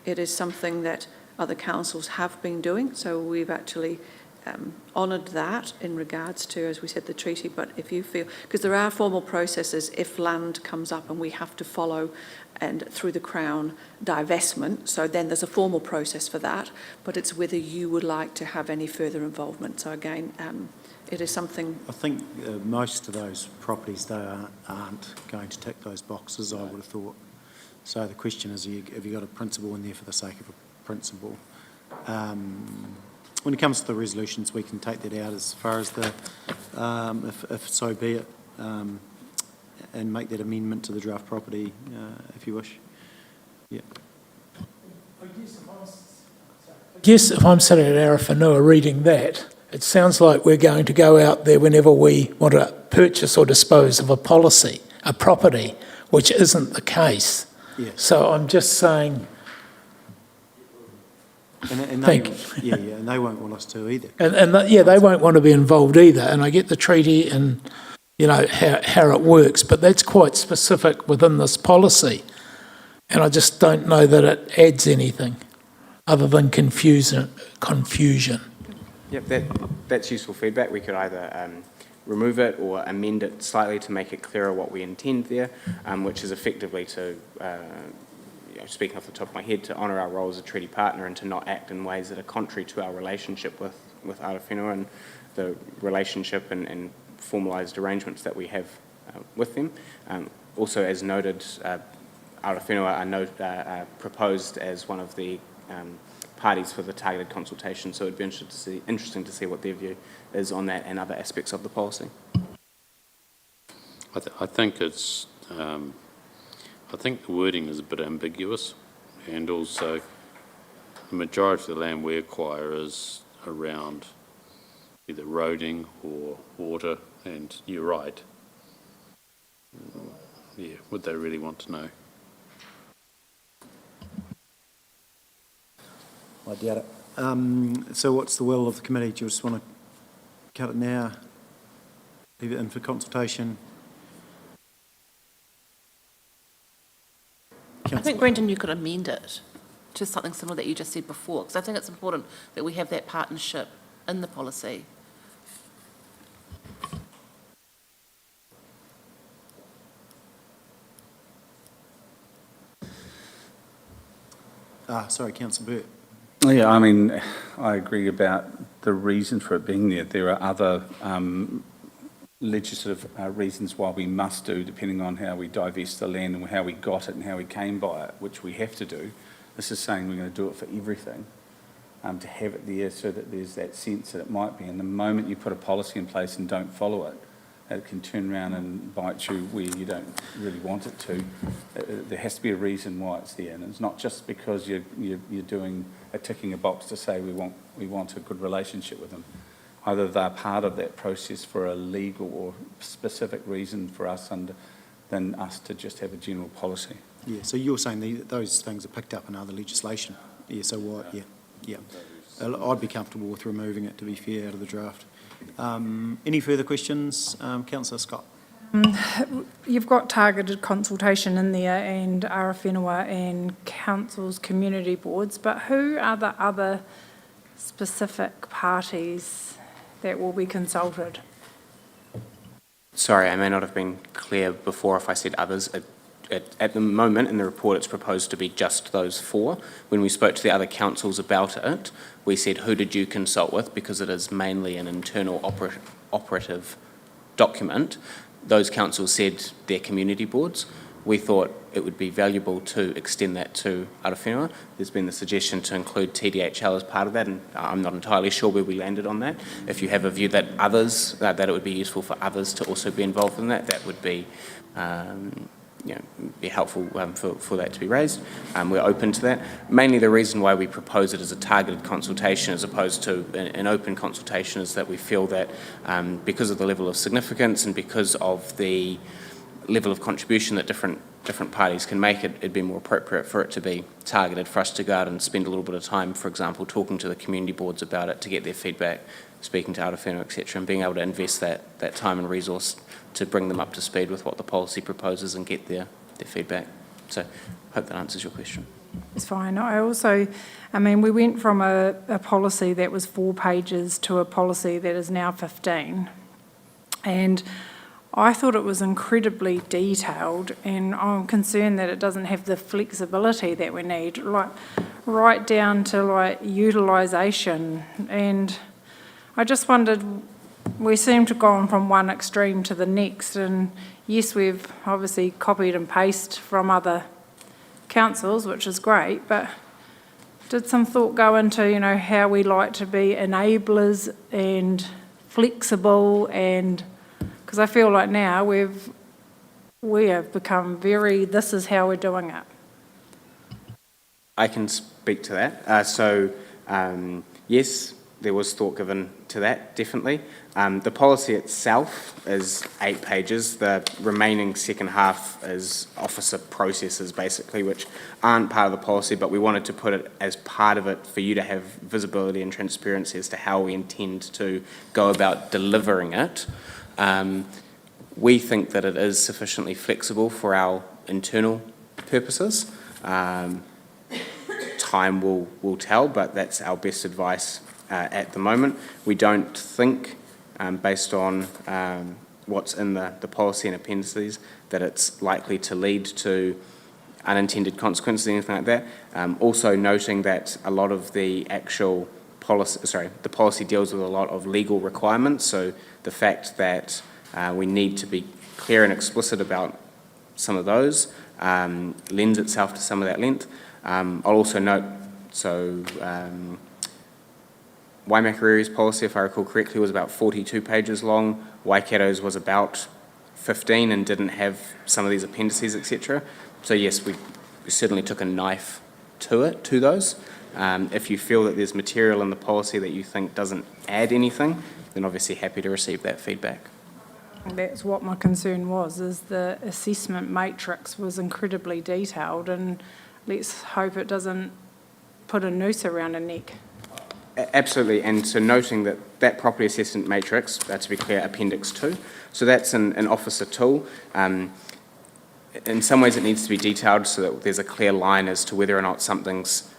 it is something that other councils have been doing. So we've actually honoured that in regards to, as we said, the treaty. But if you feel, because there are formal processes if land comes up and we have to follow and through the Crown divestment, so then there's a formal process for that, but it's whether you would like to have any further involvement. So again, it is something... I think most of those properties, though, aren't going to tick those boxes, I would have thought. So the question is, have you got a principle in there for the sake of a principle? When it comes to the resolutions, we can take that out as far as the, if so be it, and make that amendment to the draft property, if you wish. Yeah. I guess if I'm sitting at Arowhenua reading that, it sounds like we're going to go out there whenever we want to purchase or dispose of a property, which isn't the case. Yes. So I'm just saying... And they, and they won't want us to either. They won't want to be involved either. And I get the treaty and, how it works, but that's quite specific within this policy. And I just don't know that it adds anything other than confusion. Yep, that's useful feedback. We could either remove it or amend it slightly to make it clearer what we intend there, which is effectively to... speaking off the top of my head, to honour our role as a treaty partner and to not act in ways that are contrary to our relationship with Arowhenua and the relationship and formalised arrangements that we have with them. Also, as noted, Arowhenua are proposed as one of the parties for the targeted consultation, so it'd be interesting to see what their view is on that and other aspects of the policy. I think it's... I think the wording is a bit ambiguous, and also the majority of the land we acquire is around either roading or water, and you're right. Yeah, would they really want to know? I doubt it. So what's the will of the committee? Do you just want to cut it now, leave it in for consultation? I think, Brendan, you could amend it to something similar that you just said before, because I think it's important that we have that partnership in the policy. Sorry, Councillor Burt. Yeah, I mean, I agree about the reason for it being there. There are other legislative reasons why we must do, depending on how we divest the land and how we got it and how we came by it, which we have to do. This is saying we're going to do it for everything, to have it there so that there's that sense that it might be. And the moment you put a policy in place and don't follow it, it can turn around and bite you where you don't really want it to. There has to be a reason why it's there, and it's not just because you're doing ticking a box to say we want a good relationship with them. Either they're part of that process for a legal or specific reason for us, than us to just have a general policy. Yeah, so you're saying those things are picked up in other legislation? Yeah, so what, yeah. I'd be comfortable with removing it, to be fair, out of the draft. Any further questions? Councillor Scott. You've got targeted consultation in there and Arawhenua and councils, community boards, but who are the other specific parties that will be consulted? Sorry, I may not have been clear before if I said others. At the moment in the report it's proposed to be just those 4. When we spoke to the other councils about it, we said, who did you consult with? Because it is mainly an internal operative document. Those councils said their community boards. We thought it would be valuable to extend that to Arawhenua. There's been the suggestion to include TDHL as part of that, and I'm not entirely sure where we landed on that. If you have a view that others, that it would be useful for others to also be involved in that, that would be be helpful for that to be raised. We're open to that. Mainly the reason why we propose it as a targeted consultation as opposed to an open consultation is that we feel that because of the level of significance and because of the level of contribution that different parties can make, it'd be more appropriate for it to be targeted, for us to go out and spend a little bit of time, for example, talking to the community boards about it to get their feedback, speaking to Arawhenua, etc., and being able to invest that time and resource to bring them up to speed with what the policy proposes and get their feedback. So I hope that answers your question. It's fine. We went from a policy that was 4 pages to a policy that is now 15. And I thought it was incredibly detailed, and I'm concerned that it doesn't have the flexibility that we need, right down to utilisation. And I just wondered, we seem to have gone from one extreme to the next, and yes, we've obviously copied and pasted from other councils, which is great, but did some thought go into, how we like to be enablers and flexible, and because I feel like now we have become very, this is how we're doing it. I can speak to that. Yes, there was thought given to that, definitely. The policy itself is 8 pages. The remaining second half is officer processes, basically, which aren't part of the policy, but we wanted to put it as part of it for you to have visibility and transparency as to how we intend to go about delivering it. We think that it is sufficiently flexible for our internal purposes. Time will tell, but that's our best advice at the moment. We don't think, based on what's in the policy and appendices, that it's likely to lead to unintended consequences or anything like that. Also noting that a lot of the actual policy, the policy deals with a lot of legal requirements, so the fact that we need to be clear and explicit about some of those lends itself to some of that length. I'll also note, Waimakariri's policy, if I recall correctly, was about 42 pages long. Waikato's was about 15 and didn't have some of these appendices, etc. So yes, we certainly took a knife to those. If you feel that there's material in the policy that you think doesn't add anything, then obviously happy to receive that feedback. That's what my concern was, is the assessment matrix was incredibly detailed, and let's hope it doesn't put a noose around a neck. Absolutely, and so noting that property assessment matrix, to be clear, Appendix 2, so that's an officer tool. In some ways it needs to be detailed so that there's a clear line as to whether or not something's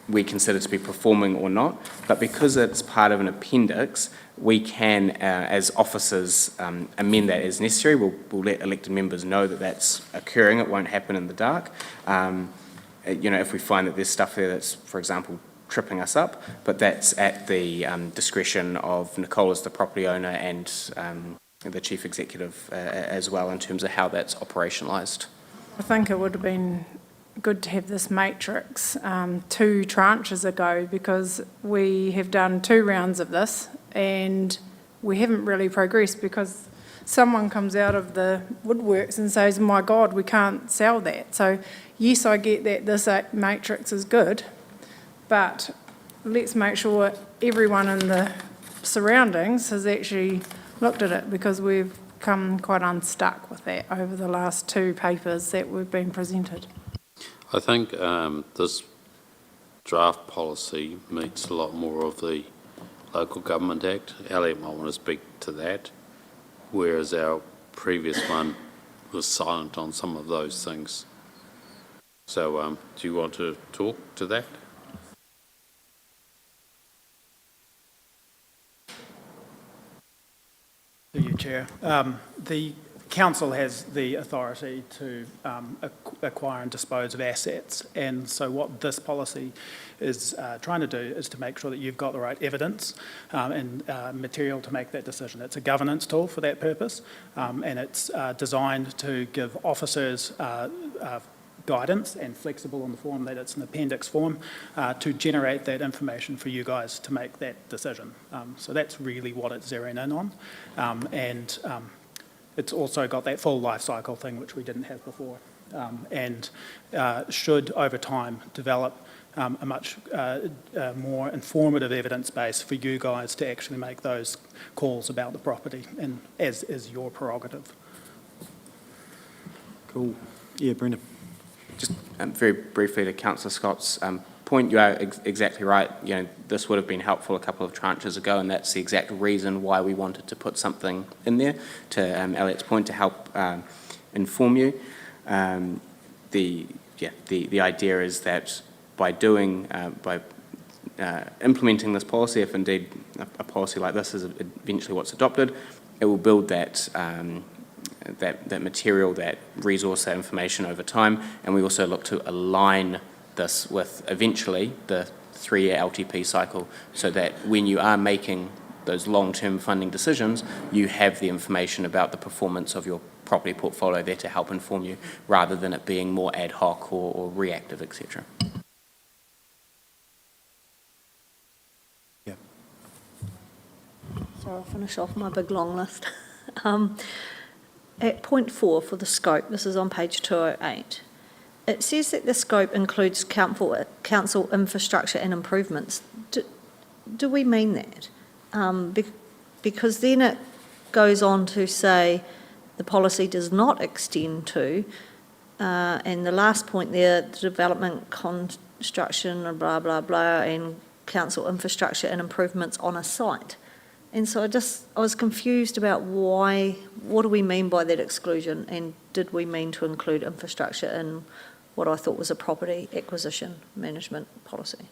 we consider to be performing or not, but because it's part of an appendix, we can, as officers, amend that as necessary. We'll let elected members know that that's occurring. It won't happen in the dark. If we find that there's stuff there that's, for example, tripping us up, but that's at the discretion of Nicole as the property owner and the chief executive as well in terms of how that's operationalised. I think it would have been good to have this matrix 2 tranches ago, because we have done 2 rounds of this and we haven't really progressed, because someone comes out of the woodworks and says, my God, we can't sell that. So yes, I get that this matrix is good, but let's make sure everyone in the surroundings has actually looked at it, because we've come quite unstuck with that over the last 2 papers that we've been presented. I think this draft policy meets a lot more of the Local Government Act. Elliot might want to speak to that, whereas our previous one was silent on some of those things. So do you want to talk to that? To you, Chair. The Council has the authority to acquire and dispose of assets, and so what this policy is trying to do is to make sure that you've got the right evidence and material to make that decision. It's a governance tool for that purpose, and it's designed to give officers guidance and flexible in the form that it's an appendix form to generate that information for you guys to make that decision. So that's really what it's zeroing in on. And it's also got that full life cycle thing, which we didn't have before, and should over time develop a much more informative evidence base for you guys to actually make those calls about the property, and as is your prerogative. Cool. Yeah, Brendan. Just very briefly to Councillor Scott's point, you are exactly right. You know, this would have been helpful a couple of tranches ago, and that's the exact reason why we wanted to put something in there, to Elliot's point, to help inform you. The idea is that by implementing this policy, if indeed a policy like this is eventually what's adopted, it will build that that material, that resource, that information over time, and we also look to align this with eventually the 3-year LTP cycle, so that when you are making those long-term funding decisions, you have the information about the performance of your property portfolio there to help inform you, rather than it being more ad hoc or reactive, etc. Yeah. So I'll finish off my big long list. At point 4 for the scope, this is on page 208, it says that the scope includes council infrastructure and improvements. Do we mean that? Because then it goes on to say the policy does not extend to, and the last point there, the development, construction, and blah, blah, blah, and council infrastructure and improvements on a site. And so I was confused about what do we mean by that exclusion, and did we mean to include infrastructure in what I thought was a property acquisition management policy?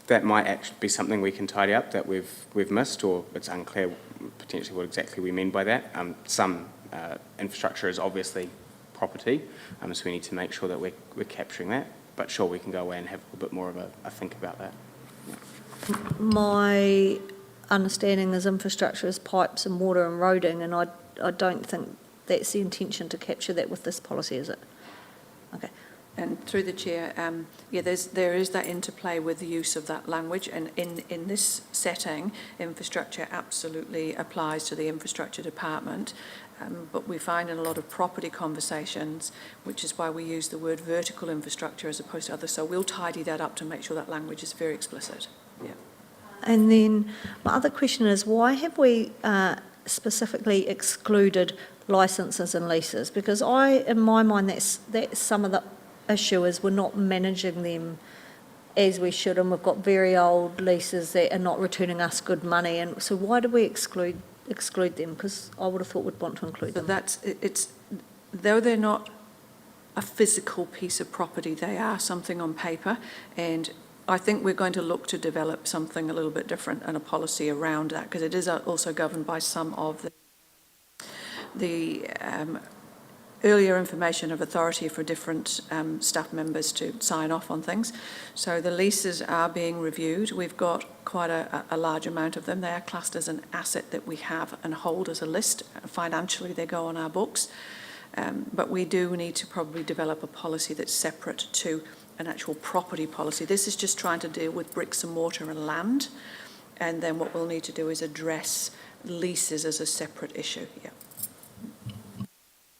That might actually be something we can tidy up that we've missed, or it's unclear potentially what exactly we mean by that. Some infrastructure is obviously property, so we need to make sure that we're capturing that. But sure, we can go away and have a bit more of a think about that. My understanding is infrastructure is pipes and water and roading, and I don't think that's the intention to capture that with this policy, is it? Okay. And through the chair, there is that interplay with the use of that language, and in this setting, infrastructure absolutely applies to the infrastructure department, but we find in a lot of property conversations, which is why we use the word vertical infrastructure as opposed to others, so we'll tidy that up to make sure that language is very explicit. Yeah. And then my other question is, why have we specifically excluded licences and leases? Because in my mind, that's some of the issue is we're not managing them as we should, and we've got very old leases that are not returning us good money. And so why do we exclude them? Because I would have thought we'd want to include them. Though they're not a physical piece of property, they are something on paper, and I think we're going to look to develop something a little bit different and a policy around that, because it is also governed by some of the earlier information of authority for different staff members to sign off on things. So the leases are being reviewed. We've got quite a large amount of them. They are classed as an asset that we have and hold as a list. Financially, they go on our books. But we do need to probably develop a policy that's separate to an actual property policy. This is just trying to deal with bricks and mortar and land. And then what we'll need to do is address leases as a separate issue, yeah.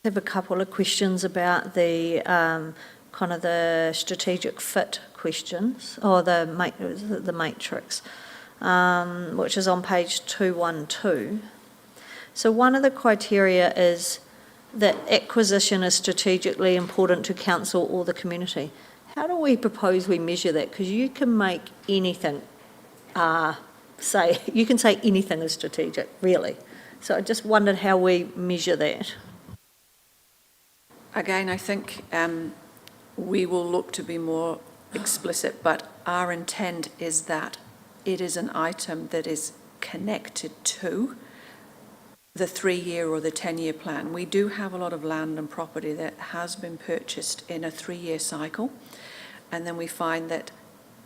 I have a couple of questions about the kind of the strategic fit questions, or the matrix, which is on page 212. So one of the criteria is that acquisition is strategically important to council or the community. How do we propose we measure that? Because you can make anything you can say anything is strategic, really. So I just wondered how we measure that. Again, I think we will look to be more explicit, but our intent is that it is an item that is connected to the 3-year or the 10-year plan. We do have a lot of land and property that has been purchased in a 3-year cycle, and then we find that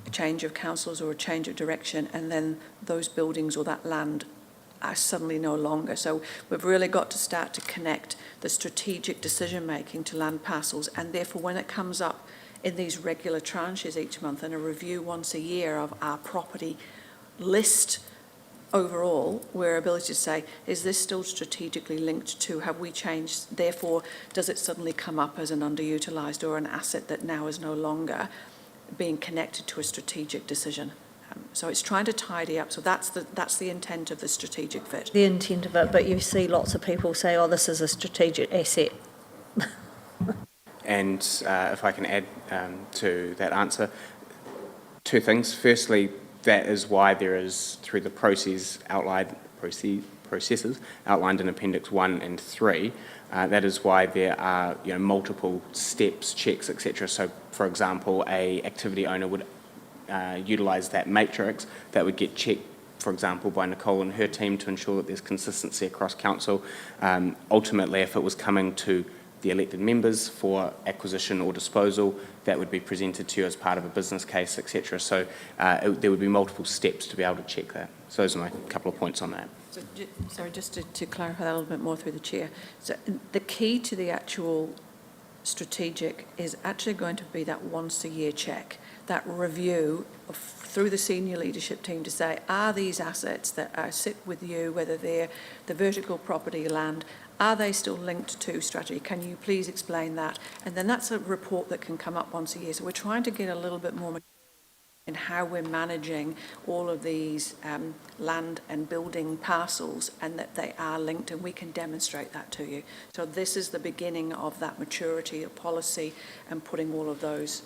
a change of councils or a change of direction, and then those buildings or that land are suddenly no longer. So we've really got to start to connect the strategic decision making to land parcels, and therefore when it comes up in these regular tranches each month and a review once a year of our property list overall, we're able to say, is this still strategically linked to, have we changed, therefore does it suddenly come up as an underutilised or an asset that now is no longer being connected to a strategic decision. So it's trying to tidy up. So that's the intent of the strategic fit. The intent of it, but you see lots of people say, oh, this is a strategic asset. And if I can add to that answer, two things. Firstly, that is why there is, through the processes outlined in Appendix 1 and 3, that is why there are multiple steps, checks, etc. So, for example, a activity owner would utilise that matrix that would get checked, for example, by Nicole and her team to ensure that there's consistency across council. Ultimately, if it was coming to the elected members for acquisition or disposal, that would be presented to you as part of a business case, etc. So there would be multiple steps to be able to check that. So those are my couple of points on that. So, sorry, just to clarify that a little bit more through the chair. So the key to the actual strategic is actually going to be that once a year check, that review through the senior leadership team to say, are these assets that sit with you, whether they're the vertical property land, are they still linked to strategy? Can you please explain that? And then that's a report that can come up once a year. So we're trying to get a little bit more in how we're managing all of these land and building parcels, and that they are linked, and we can demonstrate that to you. So this is the beginning of that maturity of policy and putting all of those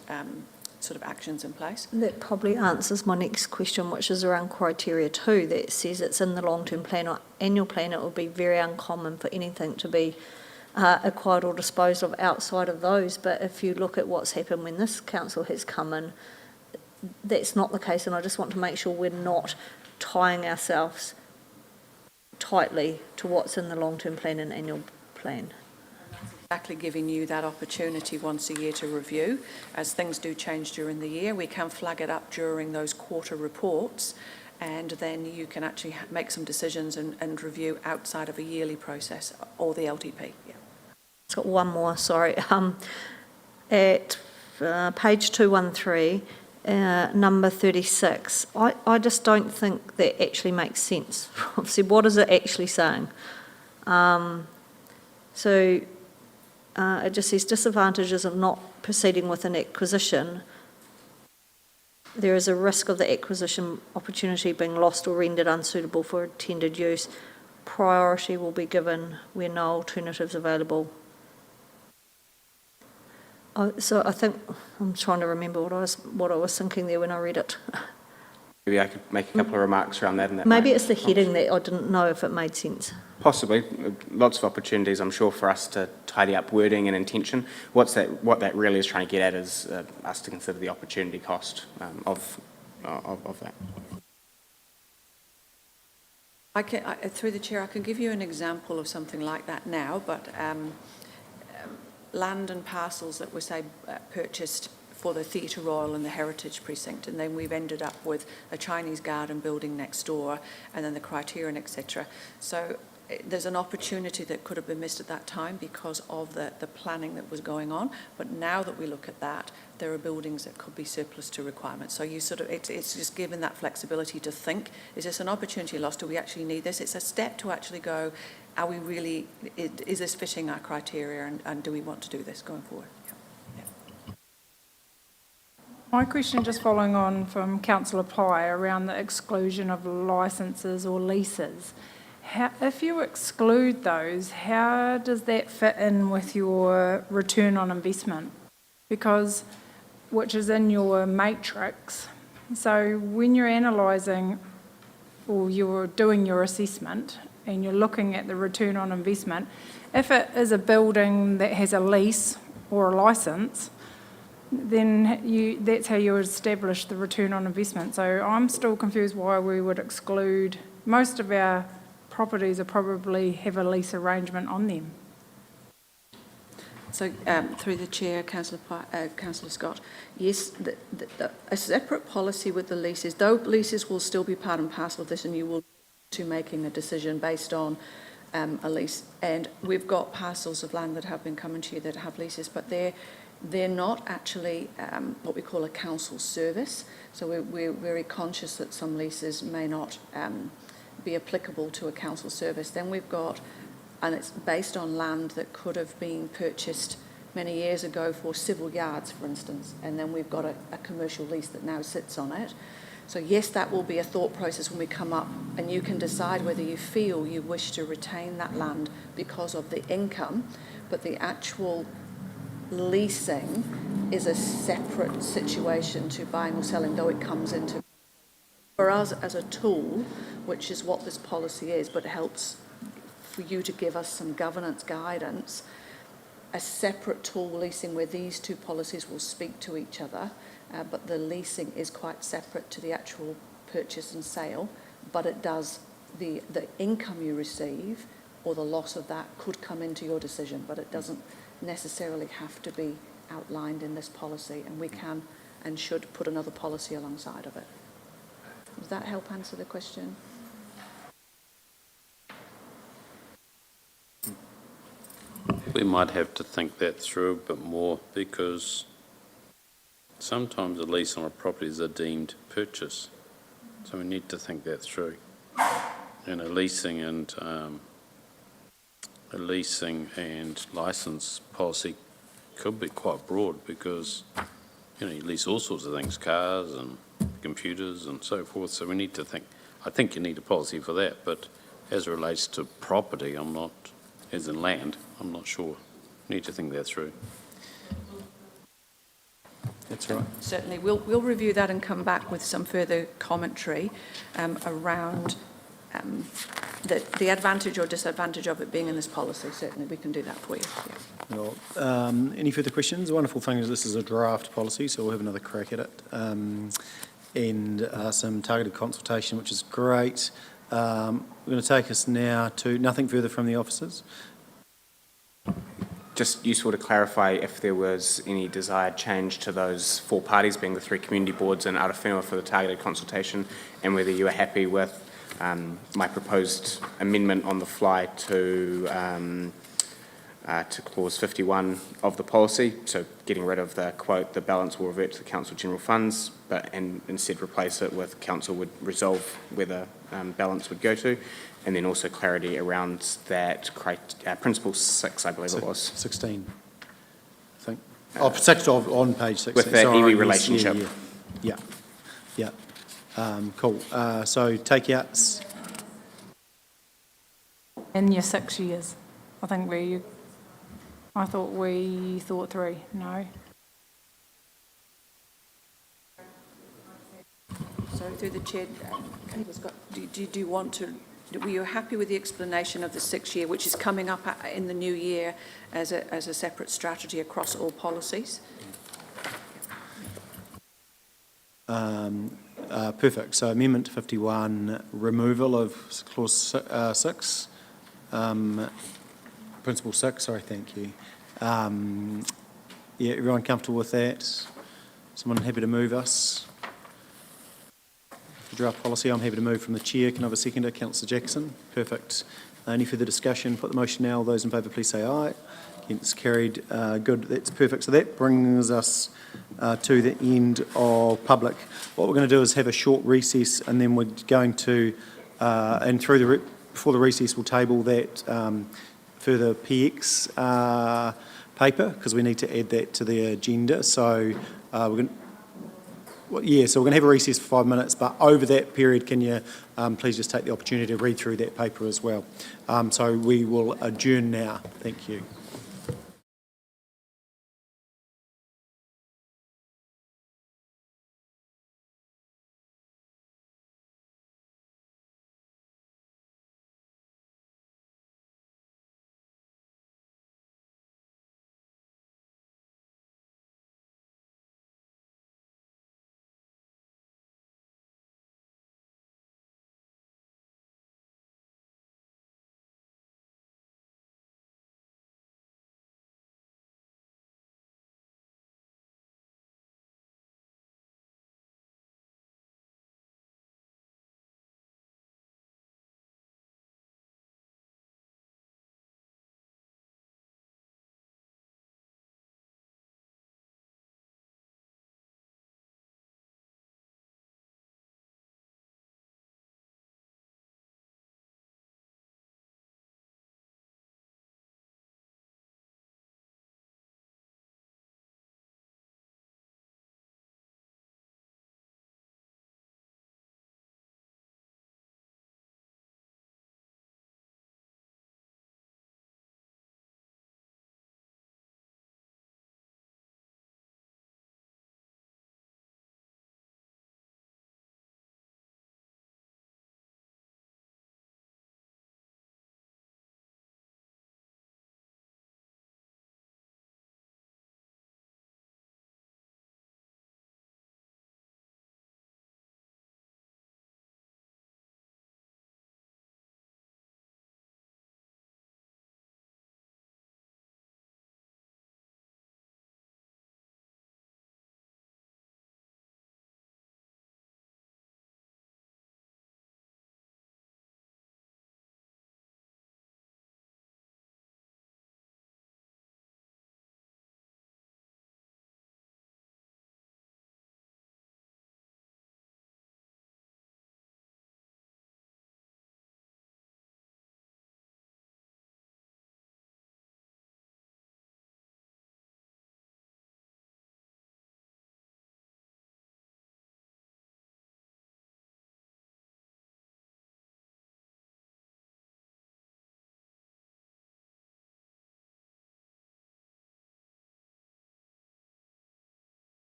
sort of actions in place. That probably answers my next question, which is around criteria 2, that says it's in the long-term plan or annual plan. It would be very uncommon for anything to be acquired or disposed of outside of those. But if you look at what's happened when this council has come in, that's not the case, and I just want to make sure we're not tying ourselves tightly to what's in the long-term plan and annual plan. Exactly, giving you that opportunity once a year to review. As things do change during the year, we can flag it up during those quarter reports, and then you can actually make some decisions and review outside of a yearly process or the LTP. Yeah. It's got one more, sorry. At page 213, number 36, I just don't think that actually makes sense. So what is it actually saying? It just says disadvantages of not proceeding with an acquisition. There is a risk of the acquisition opportunity being lost or rendered unsuitable for intended use. Priority will be given where no alternatives available. So I think I'm trying to remember what I was thinking there when I read it. Maybe I could make a couple of remarks around that. Maybe it's the heading that I didn't know if it made sense. Possibly. Lots of opportunities, I'm sure, for us to tidy up wording and intention. What that really is trying to get at is us to consider the opportunity cost of that. Through the chair, I can give you an example of something like that now, but land and parcels that were, say, purchased for the Theatre Royal and the Heritage Precinct, and then we've ended up with a Chinese garden building next door, and then the Criterion, etc. So there's an opportunity that could have been missed at that time because of the planning that was going on. But now that we look at that, there are buildings that could be surplus to requirements. So you sort of, it's just given that flexibility to think, is this an opportunity lost? Do we actually need this? It's a step to actually go, are we really, is this fitting our criteria, and do we want to do this going forward? My question, just following on from Councillor Pye, around the exclusion of licences or leases. If you exclude those, how does that fit in with your return on investment? Because, which is in your matrix. So when you're analysing or you're doing your assessment and you're looking at the return on investment, if it is a building that has a lease or a licence, then that's how you establish the return on investment. So I'm still confused why we would exclude. Most of our properties are probably have a lease arrangement on them. So through the chair, Councillor Scott, yes, a separate policy with the leases, though leases will still be part and parcel of this, and you will to making a decision based on a lease. And we've got parcels of land that have been coming to you that have leases, but they're not actually what we call a council service. So we're very conscious that some leases may not be applicable to a council service. Then we've got, and it's based on land that could have been purchased many years ago for civil yards, for instance, and then we've got a commercial lease that now sits on it. So yes, that will be a thought process when we come up, and you can decide whether you feel you wish to retain that land because of the income, but the actual leasing is a separate situation to buying or selling, though it comes into, for us as a tool, which is what this policy is, but it helps for you to give us some governance guidance, a separate tool, leasing, where these two policies will speak to each other, but the leasing is quite separate to the actual purchase and sale, but it does, the income you receive or the loss of that could come into your decision, but it doesn't necessarily have to be outlined in this policy, and we can and should put another policy alongside of it. Does that help answer the question? We might have to think that through a bit more, because sometimes a lease on a property is a deemed purchase. So we need to think that through. And a leasing and licence policy could be quite broad, because you lease all sorts of things, cars and computers and so forth. So we need to think. I think you need a policy for that, but as it relates to property, I'm not, as in land, I'm not sure. Need to think that through. That's right. Certainly, we'll review that and come back with some further commentary around the advantage or disadvantage of it being in this policy. Certainly, we can do that for you. Yeah. Well, any further questions? The wonderful thing is this is a draft policy, so we'll have another crack at it. And some targeted consultation, which is great. We're going to take us now to nothing further from the officers. Just useful to clarify if there was any desired change to those four parties, being the three community boards and Arawhenua, for the targeted consultation, and whether you are happy with my proposed amendment on the fly to clause 51 of the policy, so getting rid of the quote, "the balance will revert to the council general funds," and instead replace it with "council would resolve where the balance would go to," and then also clarity around that principle 6, I believe it was. 16, I think. 6 on page 16. With the iwi relationship. Yeah. Cool. So takeouts. In your 6 years, I think I thought we thought 3, no? So through the chair, do you want to, were you happy with the explanation of the 6-year, which is coming up in the new year as a separate strategy across all policies? Perfect. So Amendment 51, removal of clause 6, principle 6, sorry, thank you. Yeah, everyone comfortable with that? Someone happy to move us? The draft policy, I'm happy to move from the chair. Can I have a seconder? Councillor Jackson. Perfect. Any further discussion? Put the motion now. All those in favour, please say aye. Against, carried. Good, that's perfect. So that brings us to the end of public. What we're going to do is have a short recess, and then we're going to, and through the before the recess, we'll table that further PX paper, because we need to add that to the agenda. So we're going to, so we're going to have a recess for 5 minutes, but over that period, can you please just take the opportunity to read through that paper as well. So we will adjourn now. Thank you.